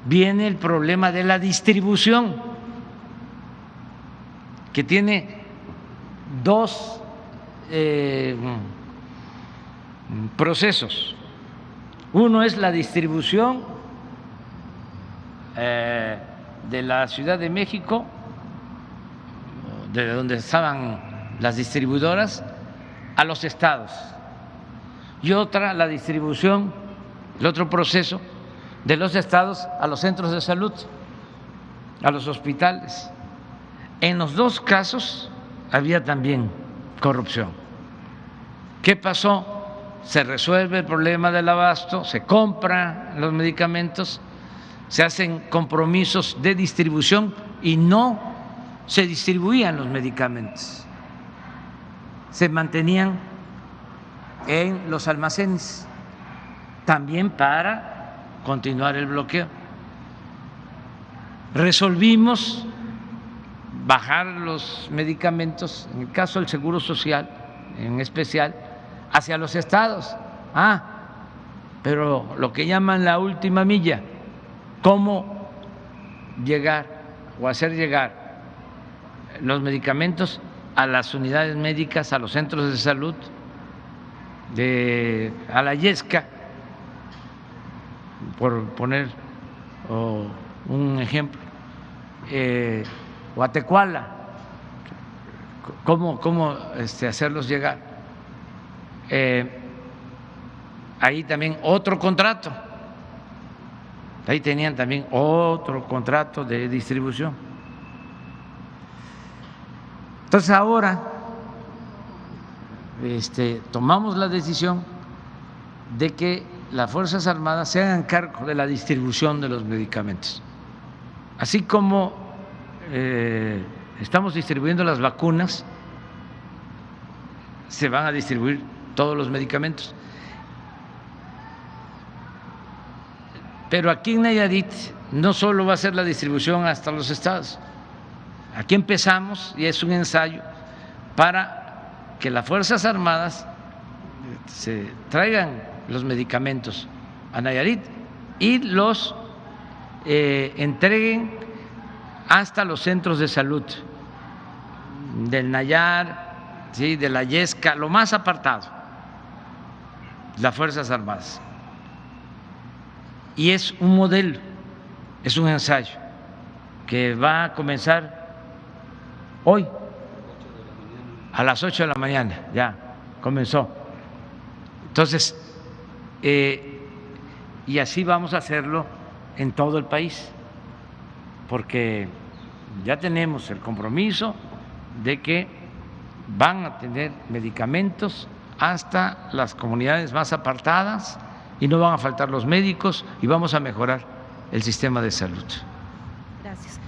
Viene el problema de la distribución, que tiene dos procesos. Uno es la distribución de la Ciudad de México, de donde estaban las distribuidoras, a los estados, y otra la distribución, el otro proceso, de los estados a los centros de salud, a los hospitales. En los dos casos había también corrupción. ¿Qué pasó? Se resuelve el problema del abasto, se compran los medicamentos, se hacen compromisos de distribución y no se distribuían los medicamentos, se mantenían en los almacenes, también para continuar el bloqueo. Resolvimos bajar los medicamentos, en el caso del Seguro Social en especial, hacia los estados. Pero lo que llaman la última milla, cómo llegar o hacer llegar los medicamentos a las unidades médicas, a los centros de salud, a la Yesca, por poner un ejemplo, o a Tecuala, cómo hacerlos llegar. Ahí también otro contrato, ahí tenían también otro contrato de distribución. Entonces ahora tomamos la decisión de que las Fuerzas Armadas se hagan cargo de la distribución de los medicamentos, así como estamos distribuyendo las vacunas, se van a distribuir todos los medicamentos. Pero aquí en Nayarit no solo va a ser la distribución hasta los estados, aquí empezamos y es un ensayo para que las Fuerzas Armadas se traigan los medicamentos a Nayarit y los entreguen hasta los centros de salud del Nayar, ¿sí?, de la Yesca, lo más apartado, las Fuerzas Armadas. Y es un modelo, es un ensayo que va a comenzar hoy a las 8 de la mañana, ya comenzó. Entonces, y así vamos a hacerlo en todo el país, porque ya tenemos el compromiso de que van a tener medicamentos hasta las comunidades más apartadas y no van a faltar los médicos y vamos a mejorar el sistema de salud. Gracias.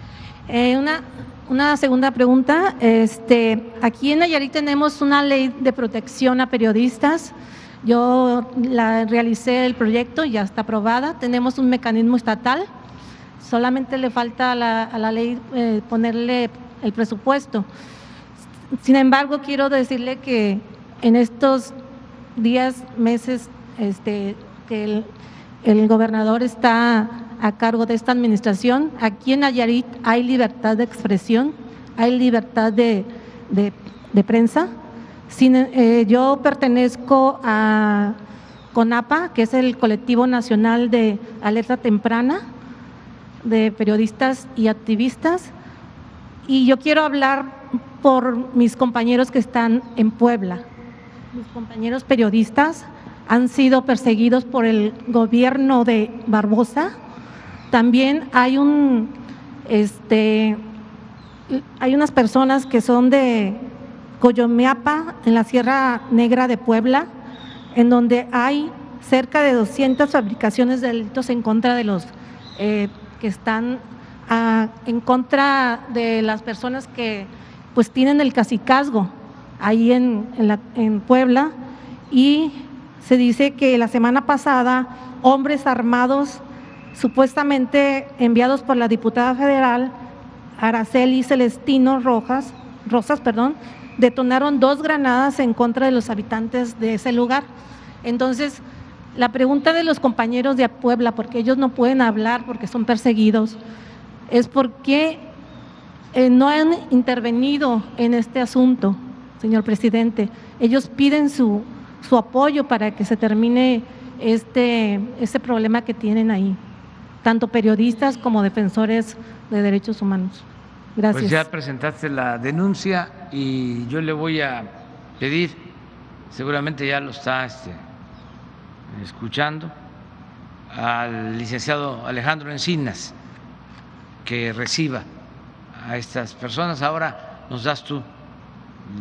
Una segunda pregunta. Aquí en Nayarit tenemos una ley de protección a periodistas. Yo realicé el proyecto, ya está aprobada. Tenemos un mecanismo estatal. Solamente le falta a la ley ponerle el presupuesto. Sin embargo, quiero decirle que en estos días, meses, que el gobernador está a cargo de esta administración, aquí en Nayarit hay libertad de expresión, hay libertad de prensa. Yo pertenezco a CONAPA, que es el Colectivo Nacional de Alerta Temprana de Periodistas y Activistas, y yo quiero hablar por mis compañeros que están en Puebla. Mis compañeros periodistas han sido perseguidos por el gobierno de Barbosa. También hay hay unas personas que son de Coyomeapa, en la Sierra Negra de Puebla, en donde hay cerca de 200 fabricaciones de delitos en contra de los que están en contra de las personas que pues tienen el cacicazgo ahí en Puebla. Y se dice que la semana pasada hombres armados, supuestamente enviados por la diputada federal Araceli Celestino Rosas, detonaron 2 granadas en contra de los habitantes de ese lugar. Entonces, la pregunta de los compañeros de Puebla, porque ellos no pueden hablar porque son perseguidos, es por qué no han intervenido en este asunto, señor presidente. Ellos piden su apoyo para que se termine este problema que tienen ahí, tanto periodistas como defensores de derechos humanos. Gracias. Pues ya presentaste la denuncia y yo le voy a pedir, seguramente ya lo está escuchando, al licenciado Alejandro Encinas, que reciba a estas personas. Ahora nos das tú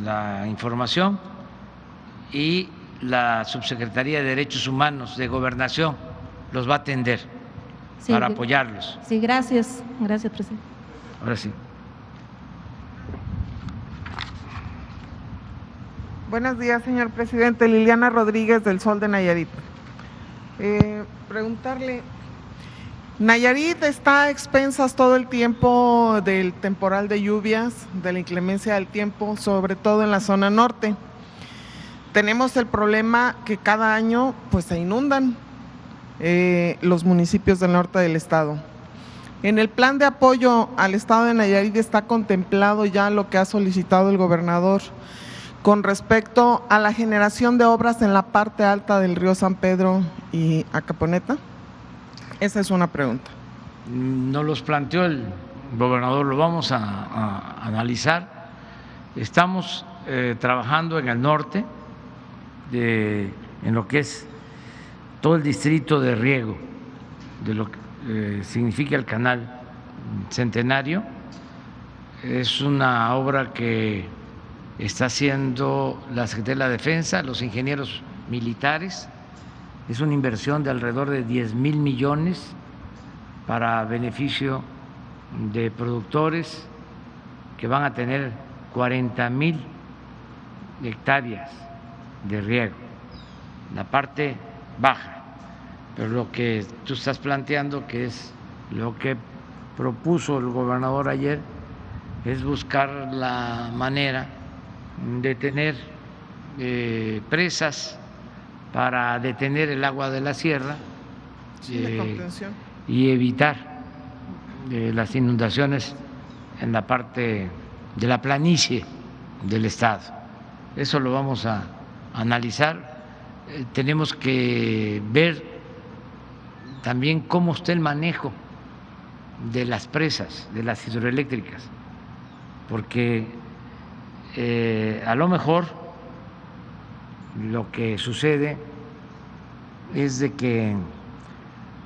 la información y la Subsecretaría de Derechos Humanos de Gobernación los va a atender para apoyarlos. Sí, gracias. Gracias, presidente. Ahora sí. Buenos días, señor presidente. Liliana Rodríguez, del Sol de Nayarit. Preguntarle, Nayarit está a expensas todo el tiempo del temporal de lluvias, de la inclemencia del tiempo, sobre todo en la zona norte. Tenemos el problema que cada año pues se inundan los municipios del norte del estado. En el plan de apoyo al estado de Nayarit está contemplado ya lo que ha solicitado el gobernador con respecto a la generación de obras en la parte alta del río San Pedro y Acaponeta. Esa es una pregunta. Nos los planteó el gobernador, lo vamos a analizar. Estamos trabajando en el norte, en lo que es todo el distrito de riego, de lo que significa el canal Centenario. Es una obra que está haciendo la Secretaría de la Defensa, los ingenieros militares. Es una inversión de alrededor de 10,000 millones para beneficio de productores que van a tener 40,000 hectáreas de riego, la parte baja. Pero lo que tú estás planteando, que es lo que propuso el gobernador ayer, es buscar la manera de tener presas para detener el agua de la sierra y evitar las inundaciones en la parte de la planicie del estado. Eso lo vamos a analizar. Tenemos que ver también cómo está el manejo de las presas, de las hidroeléctricas, porque a lo mejor lo que sucede es de que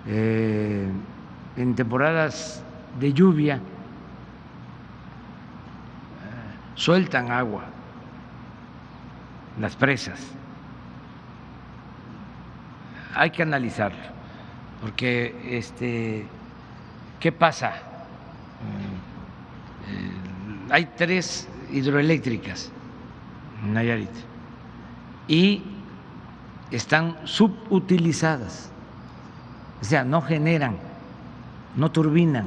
en temporadas de lluvia sueltan agua las presas. Hay que analizarlo, porque ¿qué pasa? Hay 3 hidroeléctricas en Nayarit y están subutilizadas, o sea, no generan, no turbinan,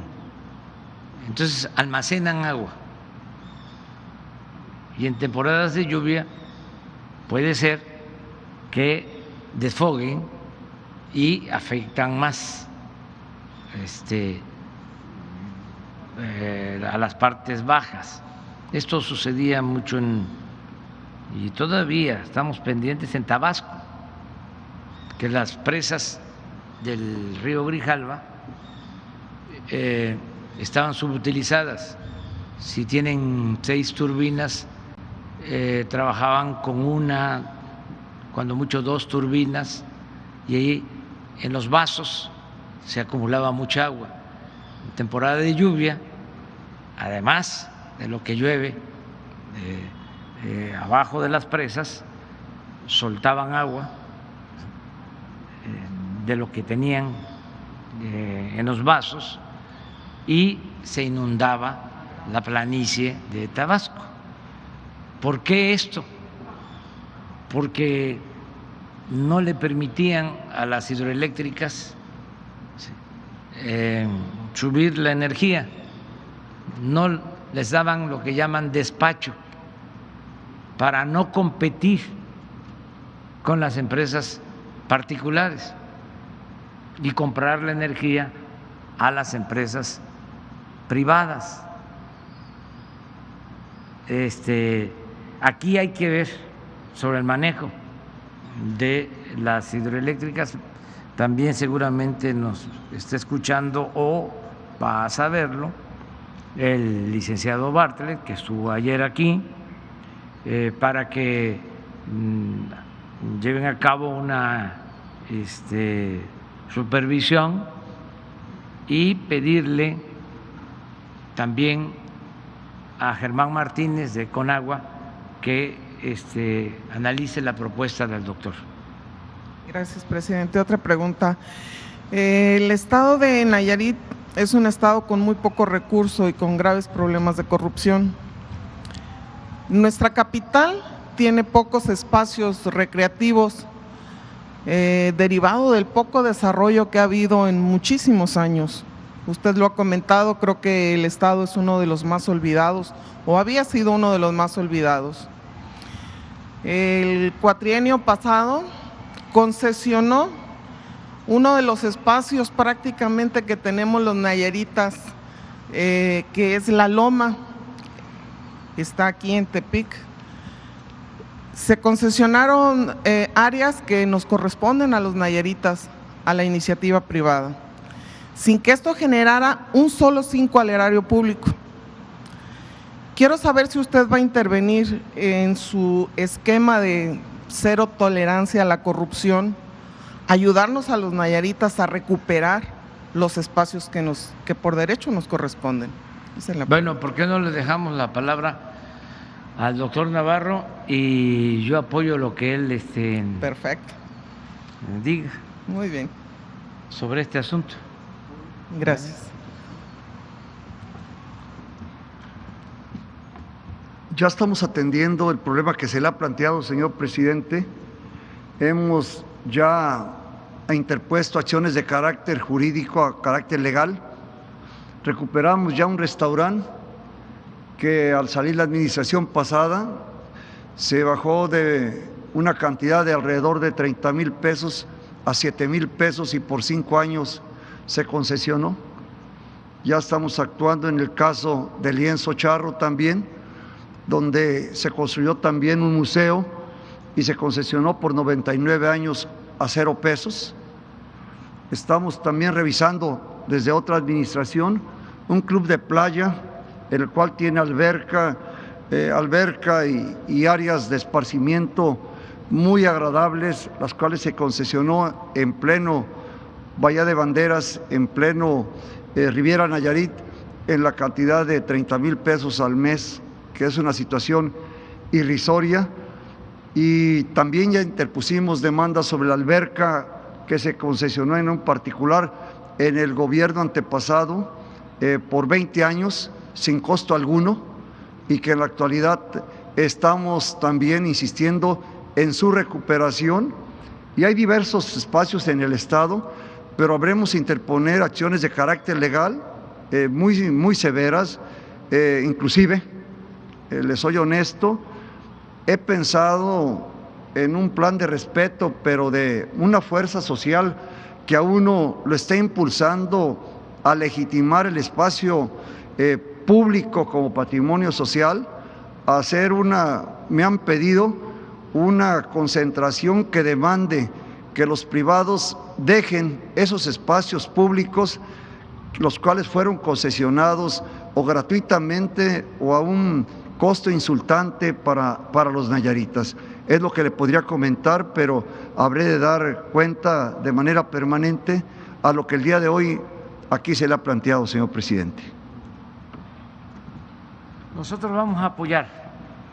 entonces almacenan agua y en temporadas de lluvia puede ser que desfoguen y afectan más a las partes bajas. Esto sucedía mucho y todavía estamos pendientes en Tabasco, que las presas del río Grijalva estaban subutilizadas. Si tienen 6 turbinas, trabajaban con 1, cuando mucho 2 turbinas, y ahí en los vasos se acumulaba mucha agua. En temporada de lluvia, además de lo que llueve abajo de las presas, soltaban agua de lo que tenían en los vasos y se inundaba la planicie de Tabasco. ¿Por qué esto? Porque no le permitían a las hidroeléctricas subir la energía, no les daban lo que llaman despacho para no competir con las empresas particulares y comprar la energía a las empresas privadas. Aquí hay que ver sobre el manejo de las hidroeléctricas. También seguramente nos está escuchando o va a saberlo el licenciado Bartlett, que estuvo ayer aquí, para que lleven a cabo una supervisión y pedirle también a Germán Martínez de Conagua que analice la propuesta del doctor. Gracias, presidente. Otra pregunta. El estado de Nayarit es un estado con muy poco recurso y con graves problemas de corrupción. Nuestra capital tiene pocos espacios recreativos, derivado del poco desarrollo que ha habido en muchísimos años. Usted lo ha comentado, creo que el estado es uno de los más olvidados, o había sido uno de los más olvidados. El cuatrienio pasado concesionó uno de los espacios prácticamente que tenemos los nayaritas, que es La Loma, está aquí en Tepic. Se concesionaron áreas que nos corresponden a los nayaritas, a la iniciativa privada, sin que esto generara un solo 5 al erario público. Quiero saber si usted va a intervenir en su esquema de cero tolerancia a la corrupción, ayudarnos a los nayaritas a recuperar los espacios que por derecho nos corresponden. Bueno, ¿por qué no le dejamos la palabra al doctor Navarro y yo apoyo lo que él perfecto, diga? Muy bien. Sobre este asunto. Gracias. Ya estamos atendiendo el problema que se le ha planteado, señor presidente. Hemos ya interpuesto acciones de carácter jurídico a carácter legal. Recuperamos ya un restaurante que al salir la administración pasada se bajó de una cantidad de alrededor de 30,000 pesos a 7,000 pesos y por 5 años se concesionó. Ya estamos actuando en el caso del Lienzo Charro también, donde se construyó también un museo y se concesionó por 99 años a 0 pesos. Estamos también revisando desde otra administración un club de playa, el cual tiene alberca y áreas de esparcimiento muy agradables, las cuales se concesionó en pleno Bahía de Banderas, en pleno Riviera Nayarit, en la cantidad de 30,000 pesos al mes, que es una situación irrisoria. Y también ya interpusimos demandas sobre la alberca que se concesionó en un particular en el gobierno antepasado por 20 años sin costo alguno, y que en la actualidad estamos también insistiendo en su recuperación. Y hay diversos espacios en el estado, pero habremos interponer acciones de carácter legal muy severas, inclusive, les soy honesto, he pensado en un plan de respeto, pero de una fuerza social que a uno lo está impulsando a legitimar el espacio público como patrimonio social, a hacer me han pedido una concentración que demande que los privados dejen esos espacios públicos, los cuales fueron concesionados o gratuitamente o a un costo insultante para los nayaritas. Es lo que le podría comentar, pero habré de dar cuenta de manera permanente a lo que el día de hoy aquí se le ha planteado, señor presidente. Nosotros vamos a apoyar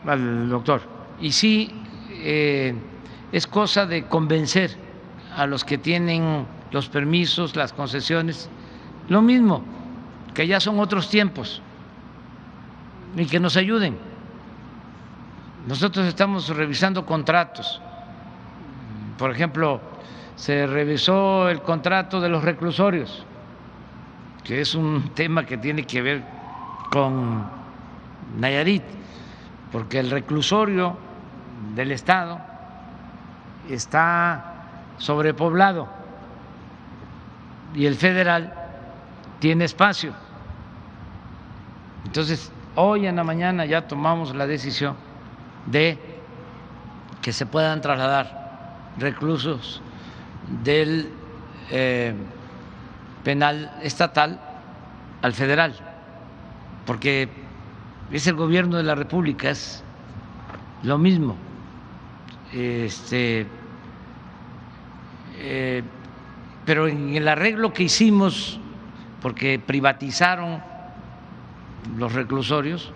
al doctor, y sí, es cosa de convencer a los que tienen los permisos, las concesiones, lo mismo, que ya son otros tiempos, y que nos ayuden. Nosotros estamos revisando contratos. Por ejemplo, se revisó el contrato de los reclusorios, que es un tema que tiene que ver con Nayarit, porque el reclusorio del Estado está sobrepoblado y el federal tiene espacio. Entonces, hoy en la mañana ya tomamos la decisión de que se puedan trasladar reclusos del penal estatal al federal, porque es el gobierno de la República, es lo mismo. Pero en el arreglo que hicimos, porque privatizaron los reclusorios,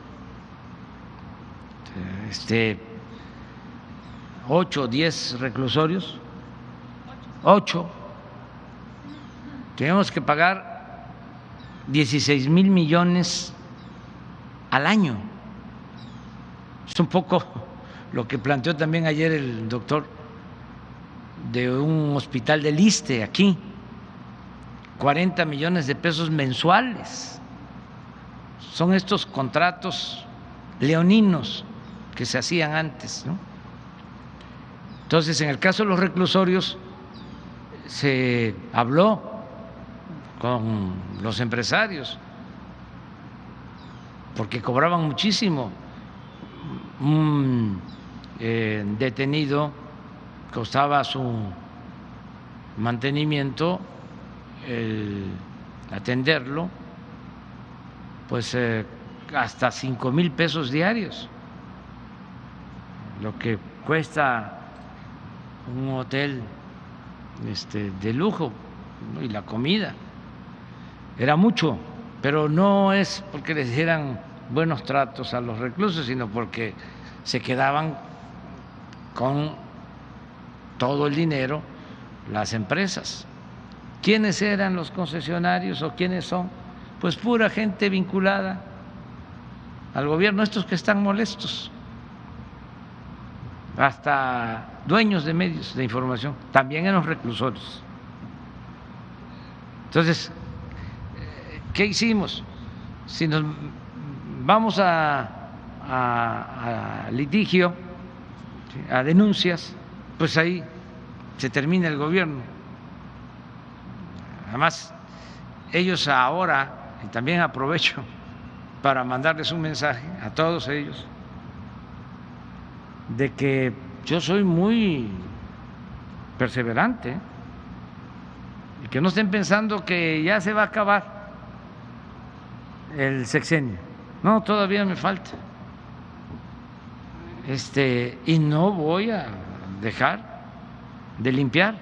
8 o 10 reclusorios, 8, tenemos que pagar 16,000 millones al año. Es un poco lo que planteó también ayer el doctor de un hospital del ISSSTE aquí, 40 millones de pesos mensuales. Son estos contratos leoninos que se hacían antes, ¿no? Entonces, en el caso de los reclusorios, se habló con los empresarios porque cobraban muchísimo. Un detenido costaba su mantenimiento, el atenderlo, pues hasta 5,000 pesos diarios, lo que cuesta un hotel de lujo, ¿no? Y la comida era mucho, pero no es porque les dieran buenos tratos a los reclusos, sino porque se quedaban con todo el dinero las empresas. ¿Quiénes eran los concesionarios o quiénes son? Pues pura gente vinculada al gobierno, estos que están molestos, hasta dueños de medios de información, también en los reclusorios. Entonces, ¿qué hicimos? Si nos vamos a litigio, a denuncias, pues ahí se termina el gobierno. Además, ellos ahora, y también aprovecho para mandarles un mensaje a todos ellos, de que yo soy muy perseverante, y que no estén pensando que ya se va a acabar el sexenio. No, todavía me falta. Y no voy a dejar de limpiar,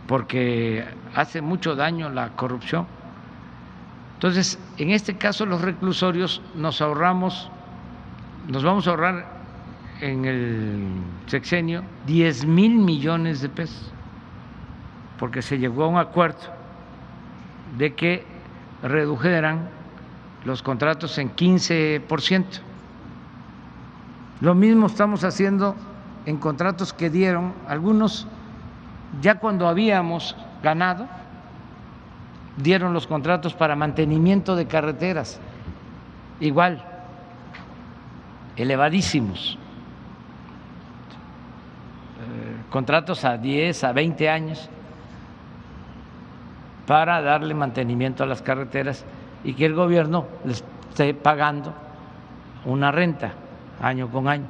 porque hace mucho daño la corrupción. Entonces, en este caso, los reclusorios nos vamos a ahorrar en el sexenio 10,000 millones de pesos, porque se llegó a un acuerdo de que redujeran los contratos en 15%. Lo mismo estamos haciendo en contratos que dieron algunos ya cuando habíamos ganado, dieron los contratos para mantenimiento de carreteras, igual, elevadísimos, contratos a 10, a 20 años para darle mantenimiento a las carreteras y que el gobierno les esté pagando una renta año con año.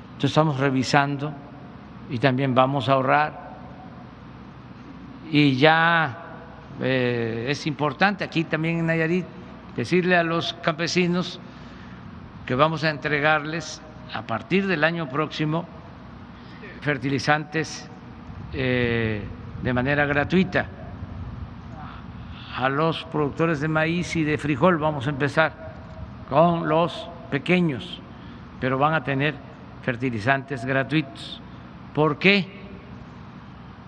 Entonces estamos revisando y también vamos a ahorrar. Y ya es importante aquí también en Nayarit decirle a los campesinos que vamos a entregarles a partir del año próximo fertilizantes de manera gratuita. A los productores de maíz y de frijol vamos a empezar con los pequeños, pero van a tener fertilizantes gratuitos. ¿Por qué?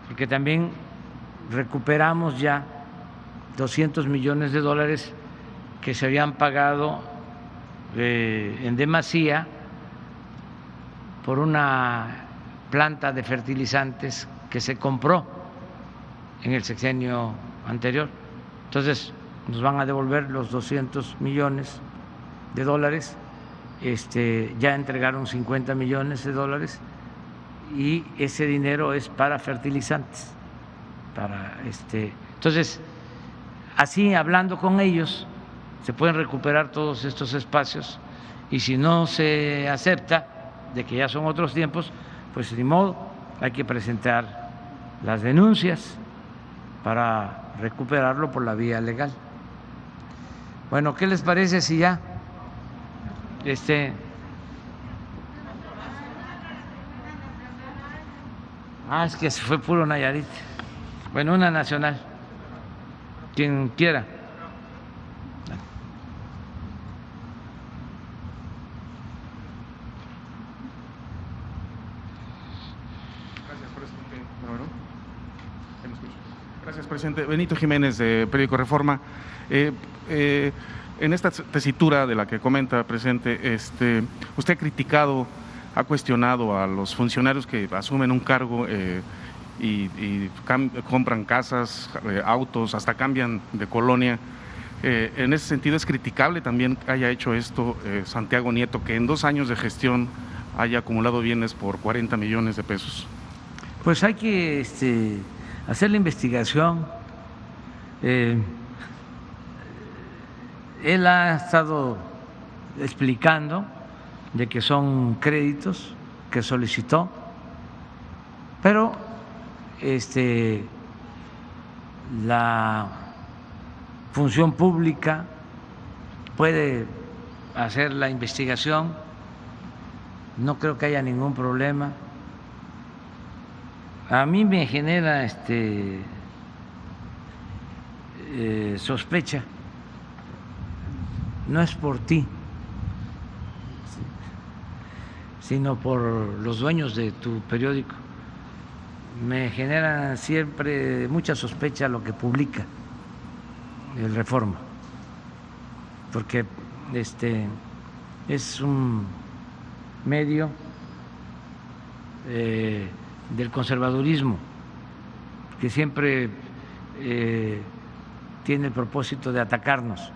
Porque también recuperamos ya 200 millones de dólares que se habían pagado en demasía por una planta de fertilizantes que se compró en el sexenio anterior. Entonces nos van a devolver los 200 millones de dólares ya entregaron 50 millones de dólares y ese dinero es para fertilizantes. Entonces, así hablando con ellos, se pueden recuperar todos estos espacios, y si no se acepta de que ya son otros tiempos, pues ni modo, hay que presentar las denuncias para recuperarlo por la vía legal. Bueno, ¿qué les parece si ya es que se fue puro Nayarit? Bueno, una nacional, quien quiera. Gracias, presidente. Benito Jiménez, de Periódico Reforma. En esta tesitura de la que comenta, presidente, usted ha criticado, ha cuestionado a los funcionarios que asumen un cargo y compran casas, autos, hasta cambian de colonia. En ese sentido, es criticable también que haya hecho esto Santiago Nieto, que en 2 años de gestión haya acumulado bienes por 40 millones de pesos. Pues hay que hacer la investigación. Él ha estado explicando de que son créditos que solicitó, pero la función pública puede hacer la investigación, no creo que haya ningún problema. A mí me genera sospecha, no es por ti, sino por los dueños de tu periódico. Me genera siempre mucha sospecha lo que publica el Reforma, porque es un medio del conservadurismo que siempre tiene el propósito de atacarnos.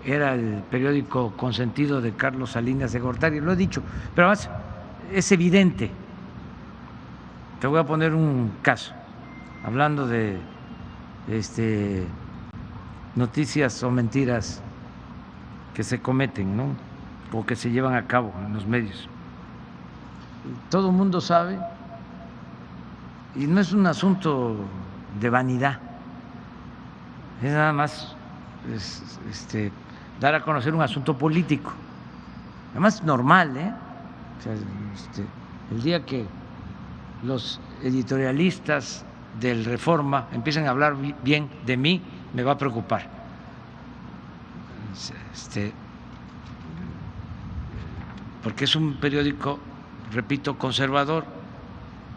Era el periódico consentido de Carlos Salinas de Gortari, lo he dicho, pero además es evidente. Te voy a poner un caso, hablando de noticias o mentiras que se cometen, ¿no?, o que se llevan a cabo en los medios. Todo el mundo sabe, y no es un asunto de vanidad, es nada más dar a conocer un asunto político, además normal, O sea, el día que los editorialistas del Reforma empiecen a hablar bien de mí, me va a preocupar. Porque es un periódico, repito, conservador,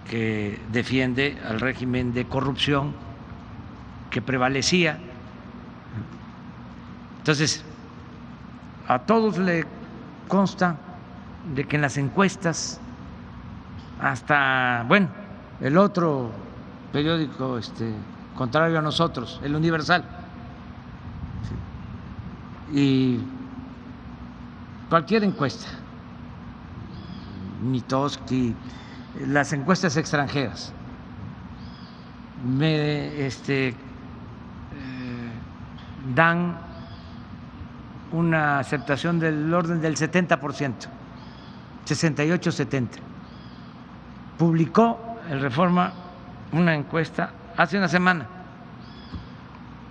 que defiende al régimen de corrupción que prevalecía. Entonces, a todos le consta de que en las encuestas, hasta, bueno, el otro periódico contrario a nosotros, el Universal, y cualquier encuesta, Mitofsky, las encuestas extranjeras, me dan una aceptación del orden del 70%, 68-70%. Publicó el Reforma una encuesta hace una semana,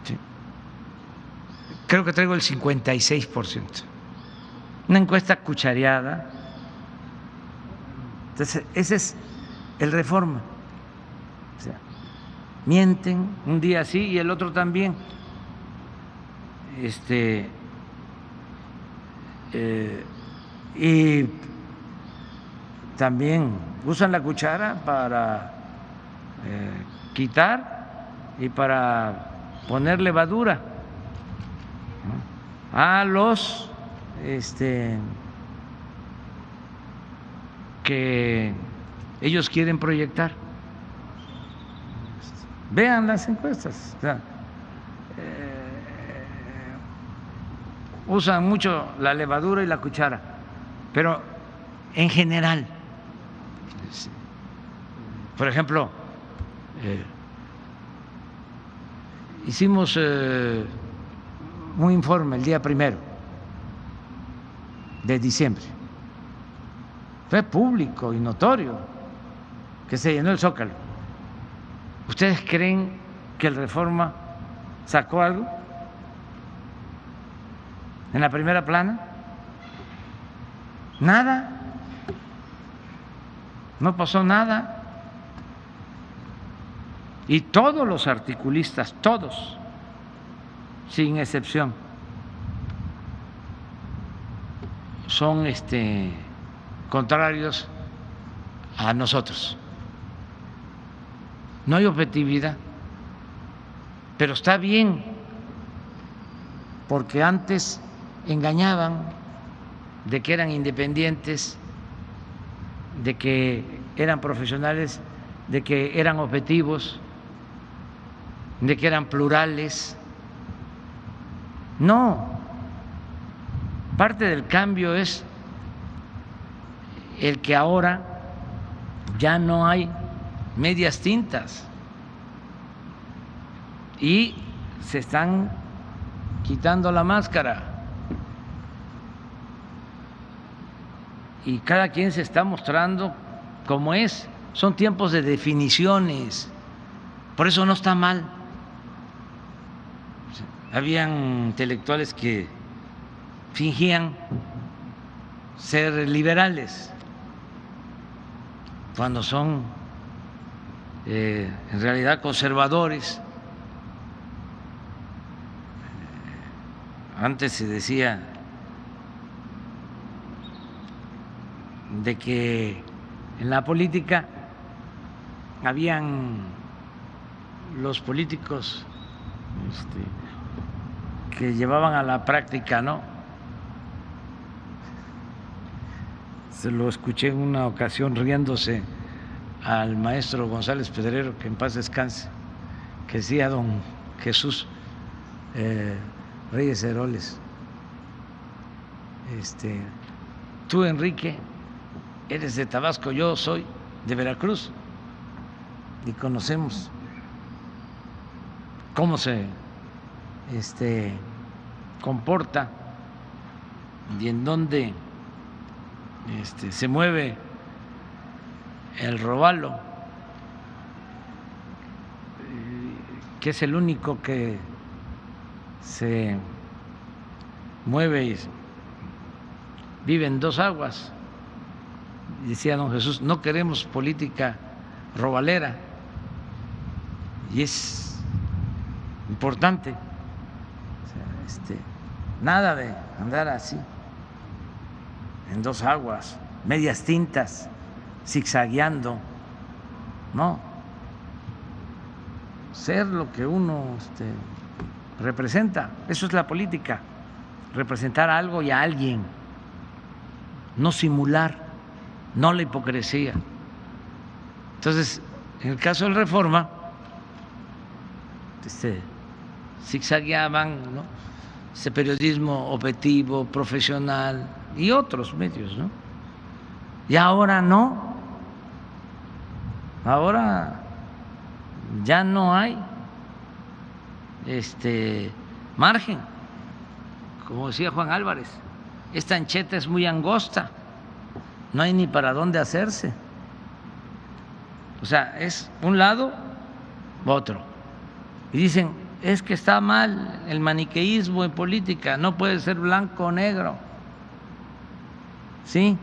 sí, creo que traigo el 56%, una encuesta cuchareada. Entonces, ese es el Reforma. O sea, mienten un día sí y el otro también. Y también usan la cuchara para quitar y para poner levadura, ¿no?, a los que ellos quieren proyectar. Vean las encuestas. O sea, usan mucho la levadura y la cuchara, pero en general, por ejemplo, hicimos un informe el día 1 de diciembre. Fue público y notorio que se llenó el Zócalo. ¿Ustedes creen que el Reforma sacó algo en la primera plana? Nada. No pasó nada. Y todos los articulistas, todos, sin excepción, son contrarios a nosotros. No hay objetividad, pero está bien, porque antes engañaban de que eran independientes, de que eran profesionales, de que eran objetivos, de que eran plurales. No, parte del cambio es el que ahora ya no hay medias tintas y se están quitando la máscara y cada quien se está mostrando como es. Son tiempos de definiciones, por eso no está mal. Habían intelectuales que fingían ser liberales cuando son en realidad conservadores. Antes se decía de que en la política habían los políticos que llevaban a la práctica, ¿no? Se lo escuché en una ocasión riéndose al maestro González Pedrero, que en paz descanse, que decía don Jesús Reyes Heroles, tú, Enrique, eres de Tabasco, yo soy de Veracruz y conocemos cómo se comporta y en dónde se mueve el robalo, que es el único que se mueve y vive en dos aguas. Y decía don Jesús, no queremos política robalera, y es importante, nada de andar así en dos aguas, medias tintas, zigzagueando, no, ser lo que uno representa. Eso es la política, representar a algo y a alguien, no simular, no la hipocresía. Entonces, en el caso del Reforma, zigzagueaban, ¿no? Ese periodismo objetivo, profesional y otros medios, ¿no? Y ahora no, ahora ya no hay margen. Como decía Juan Álvarez, esta ancheta es muy angosta, no hay ni para dónde hacerse. O sea, es un lado u otro. Y dicen, es que está mal el maniqueísmo en política, no puede ser blanco o negro. Sí,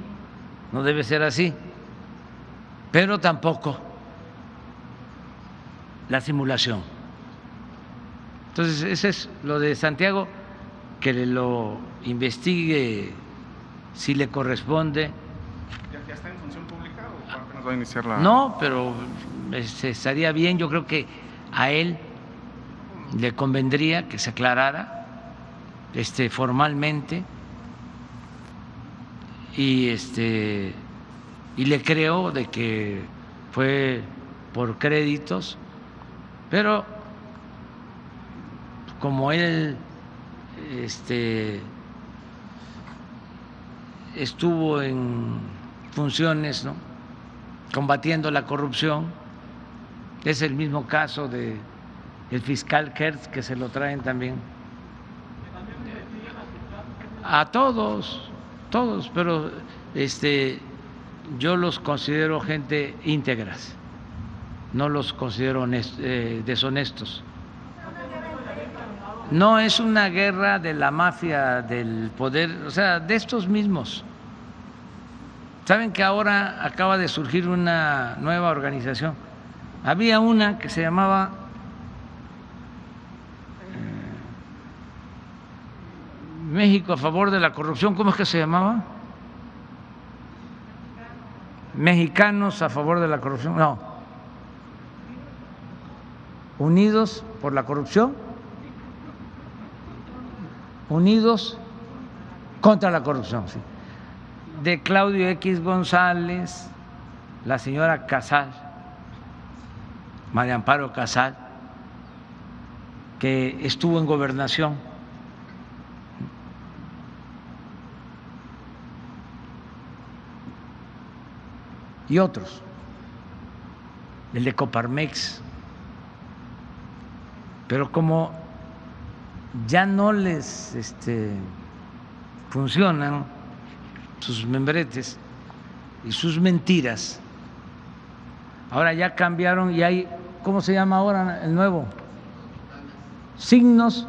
no debe ser así, pero tampoco la simulación. Entonces, ese es lo de Santiago, que lo investigue si le corresponde. ¿Ya está en función pública o apenas va a iniciar la...? No, pero estaría bien, yo creo que a él le convendría que se aclarara formalmente y le creo de que fue por créditos, pero como él estuvo en funciones, ¿no?, combatiendo la corrupción. Es el mismo caso de el fiscal Kertz, que se lo traen también a todos, pero yo los considero gente íntegras, no los considero deshonestos. No es una guerra de la mafia del poder, o sea, de estos mismos. Saben que ahora acaba de surgir una nueva organización. Había una que se llamaba México a favor de la corrupción. ¿Cómo es que se llamaba? Mexicanos a favor de la corrupción. No. Unidos por la corrupción. Unidos contra la corrupción, sí. De Claudio X González, la señora Casal, María Amparo Casal, que estuvo en gobernación. Y otros, el de Coparmex. Pero como ya no les funcionan sus membretes y sus mentiras, ahora ya cambiaron y hay, ¿cómo se llama ahora el nuevo? Signos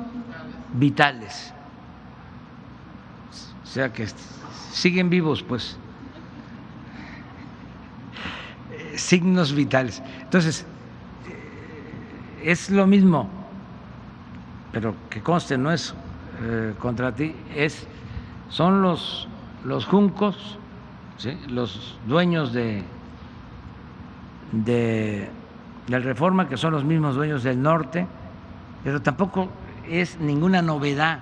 vitales. O sea que siguen vivos, pues. Signos vitales. Entonces, es lo mismo, pero que conste, no es contra ti, son los juncos, ¿sí?, los dueños del Reforma, que son los mismos dueños del Norte, pero tampoco es ninguna novedad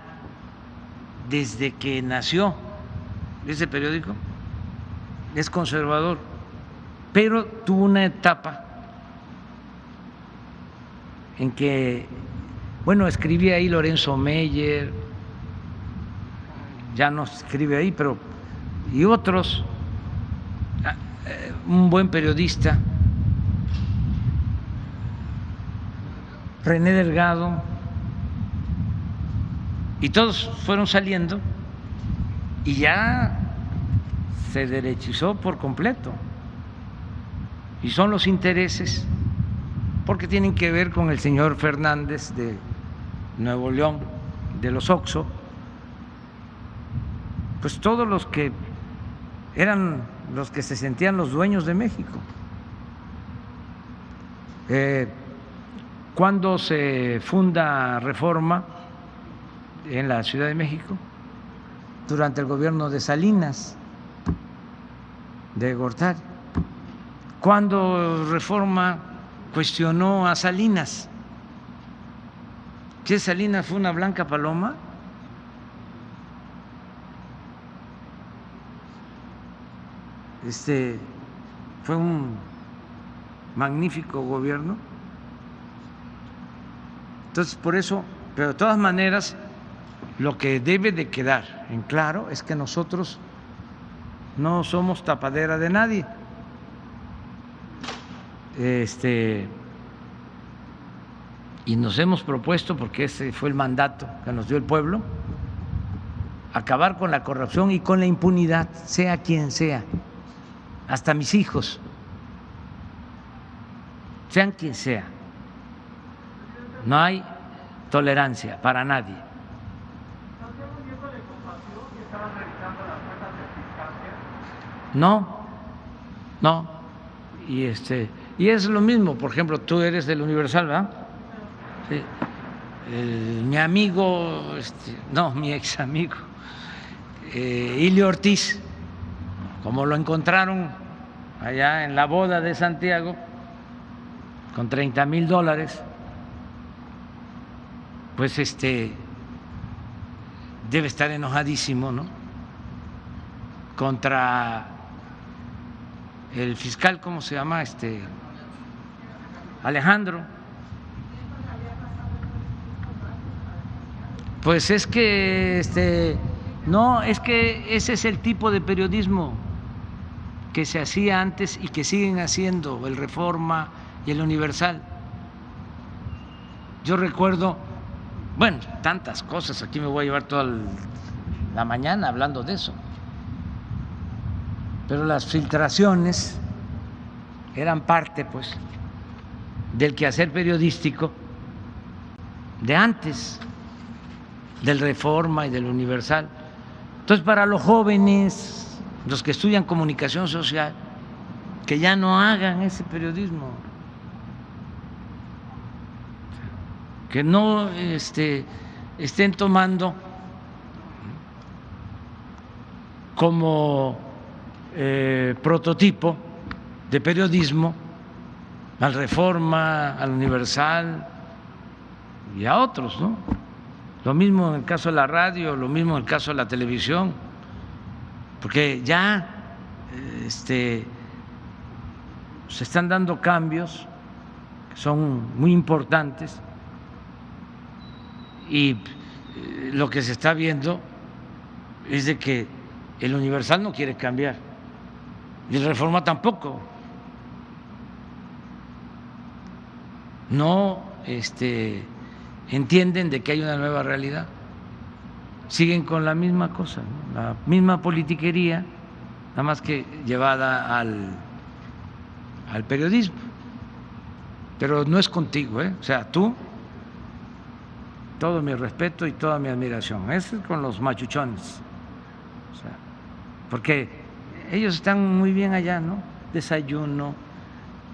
desde que nació ese periódico, es conservador, pero tuvo una etapa en que, bueno, escribía ahí Lorenzo Meyer, ya no escribe ahí, pero y otros, un buen periodista, René Delgado, y todos fueron saliendo y ya se derechizó por completo. Y son los intereses, porque tienen que ver con el señor Fernández de Nuevo León, de los Oxxo, pues todos los que eran los que se sentían los dueños de México. Cuando se funda Reforma en la Ciudad de México, durante el gobierno de Salinas, de Gortari, cuando Reforma cuestionó a Salinas, ¿que Salinas fue una blanca paloma? Fue un magnífico gobierno. Entonces, por eso, pero de todas maneras, lo que debe de quedar en claro es que nosotros no somos tapadera de nadie. Y nos hemos propuesto, porque ese fue el mandato que nos dio el pueblo, acabar con la corrupción y con la impunidad, sea quien sea, hasta mis hijos, sean quien sea. No hay tolerancia para nadie. No. Y es lo mismo, por ejemplo, tú eres del Universal, ¿verdad? Sí. Mi amigo, mi ex amigo, Ilio Ortiz, como lo encontraron allá en la boda de Santiago con $30,000, pues debe estar enojadísimo, ¿no?, contra el fiscal, ¿cómo se llama? Alejandro. Pues es que No, es que ese es el tipo de periodismo que se hacía antes y que siguen haciendo el Reforma y el Universal. Yo recuerdo, bueno, tantas cosas, aquí me voy a llevar toda la mañana hablando de eso, pero las filtraciones eran parte, pues, del quehacer periodístico de antes, del Reforma y del Universal. Entonces, para los jóvenes, los que estudian comunicación social, que ya no hagan ese periodismo, que no estén tomando como prototipo de periodismo al Reforma, al Universal y a otros, ¿no? Lo mismo en el caso de la radio, lo mismo en el caso de la televisión, porque ya se están dando cambios que son muy importantes y lo que se está viendo es de que el Universal no quiere cambiar y el Reforma tampoco. No entienden de que hay una nueva realidad. Siguen con la misma cosa, ¿no? La misma politiquería, nada más que llevada al periodismo. Pero no es contigo, ¿eh? O sea, tú, todo mi respeto y toda mi admiración. Es con los machuchones. O sea, porque ellos están muy bien allá, ¿no? Desayuno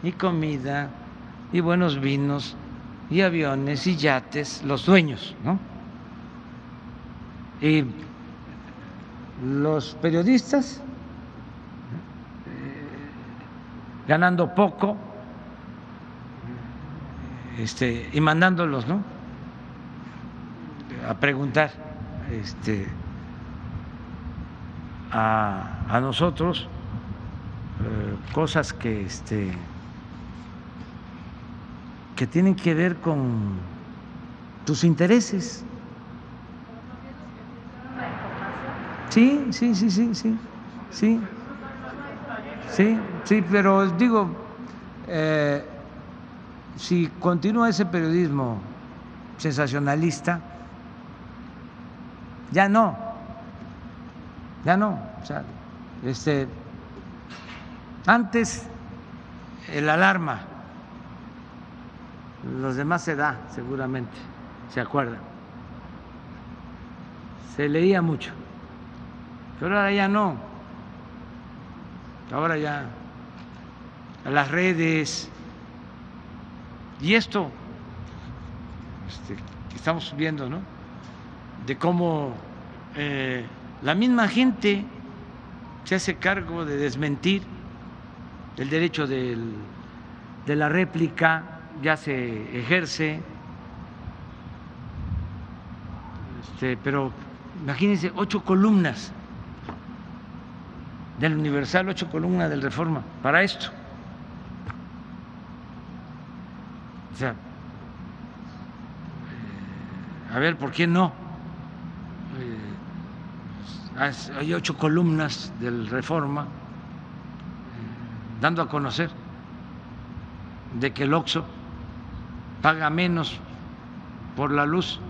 y comida y buenos vinos y aviones y yates, los dueños, ¿no? Y los periodistas ganando poco y mandándolos, ¿no?, a preguntar a nosotros cosas que que tienen que ver con tus intereses. Sí, pero digo, si continúa ese periodismo sensacionalista, ya no, o sea, antes el Alarma, los demás se da, seguramente, se acuerdan, se leía mucho, pero ahora ya no, ahora ya a las redes y esto que estamos viendo, ¿no?, de cómo la misma gente se hace cargo de desmentir el derecho de la réplica, ya se ejerce, pero imagínense 8 columnas del Universal, 8 columnas del Reforma para esto. O sea, a ver, ¿por qué no? Hay 8 columnas del Reforma dando a conocer de que el Oxxo paga menos por la luz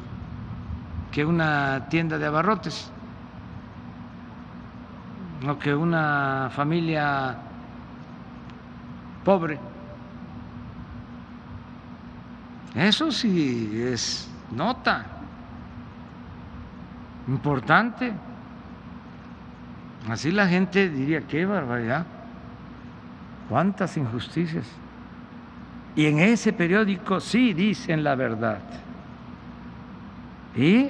que una tienda de abarrotes, o que una familia pobre. Eso sí es nota importante. Así la gente diría, qué barbaridad, cuántas injusticias. Y en ese periódico sí dicen la verdad. Y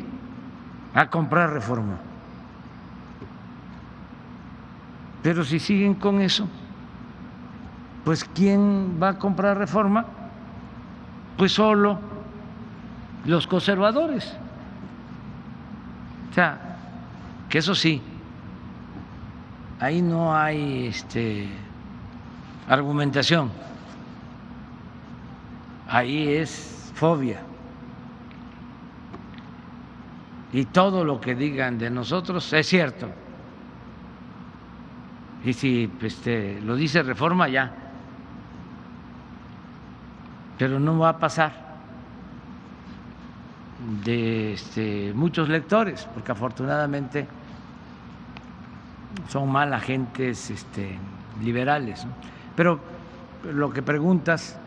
a comprar Reforma. Pero si siguen con eso, pues ¿quién va a comprar Reforma? Pues solo los conservadores. O sea, que eso sí, ahí no hay argumentación, ahí es fobia. y todo lo que digan de nosotros es cierto. Y si lo dice Reforma, ya. Pero no va a pasar de muchos lectores, porque afortunadamente son mal agentes liberales, ¿no? Pero lo que preguntas,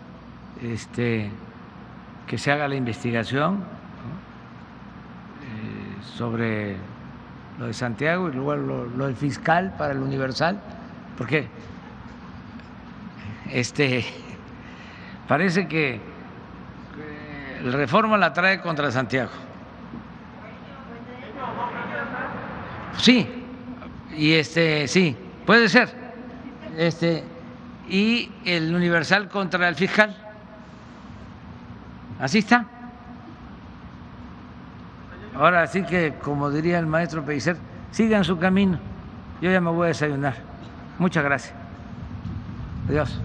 que se haga la investigación, ¿no? Sobre lo de Santiago y luego lo del fiscal para el Universal, porque parece que el Reforma la trae contra Santiago. Sí, y sí, puede ser. Y el Universal contra el fiscal. Así está. Ahora sí que, como diría el maestro Pellicer, sigan su camino. Yo ya me voy a desayunar. Muchas gracias. Adiós.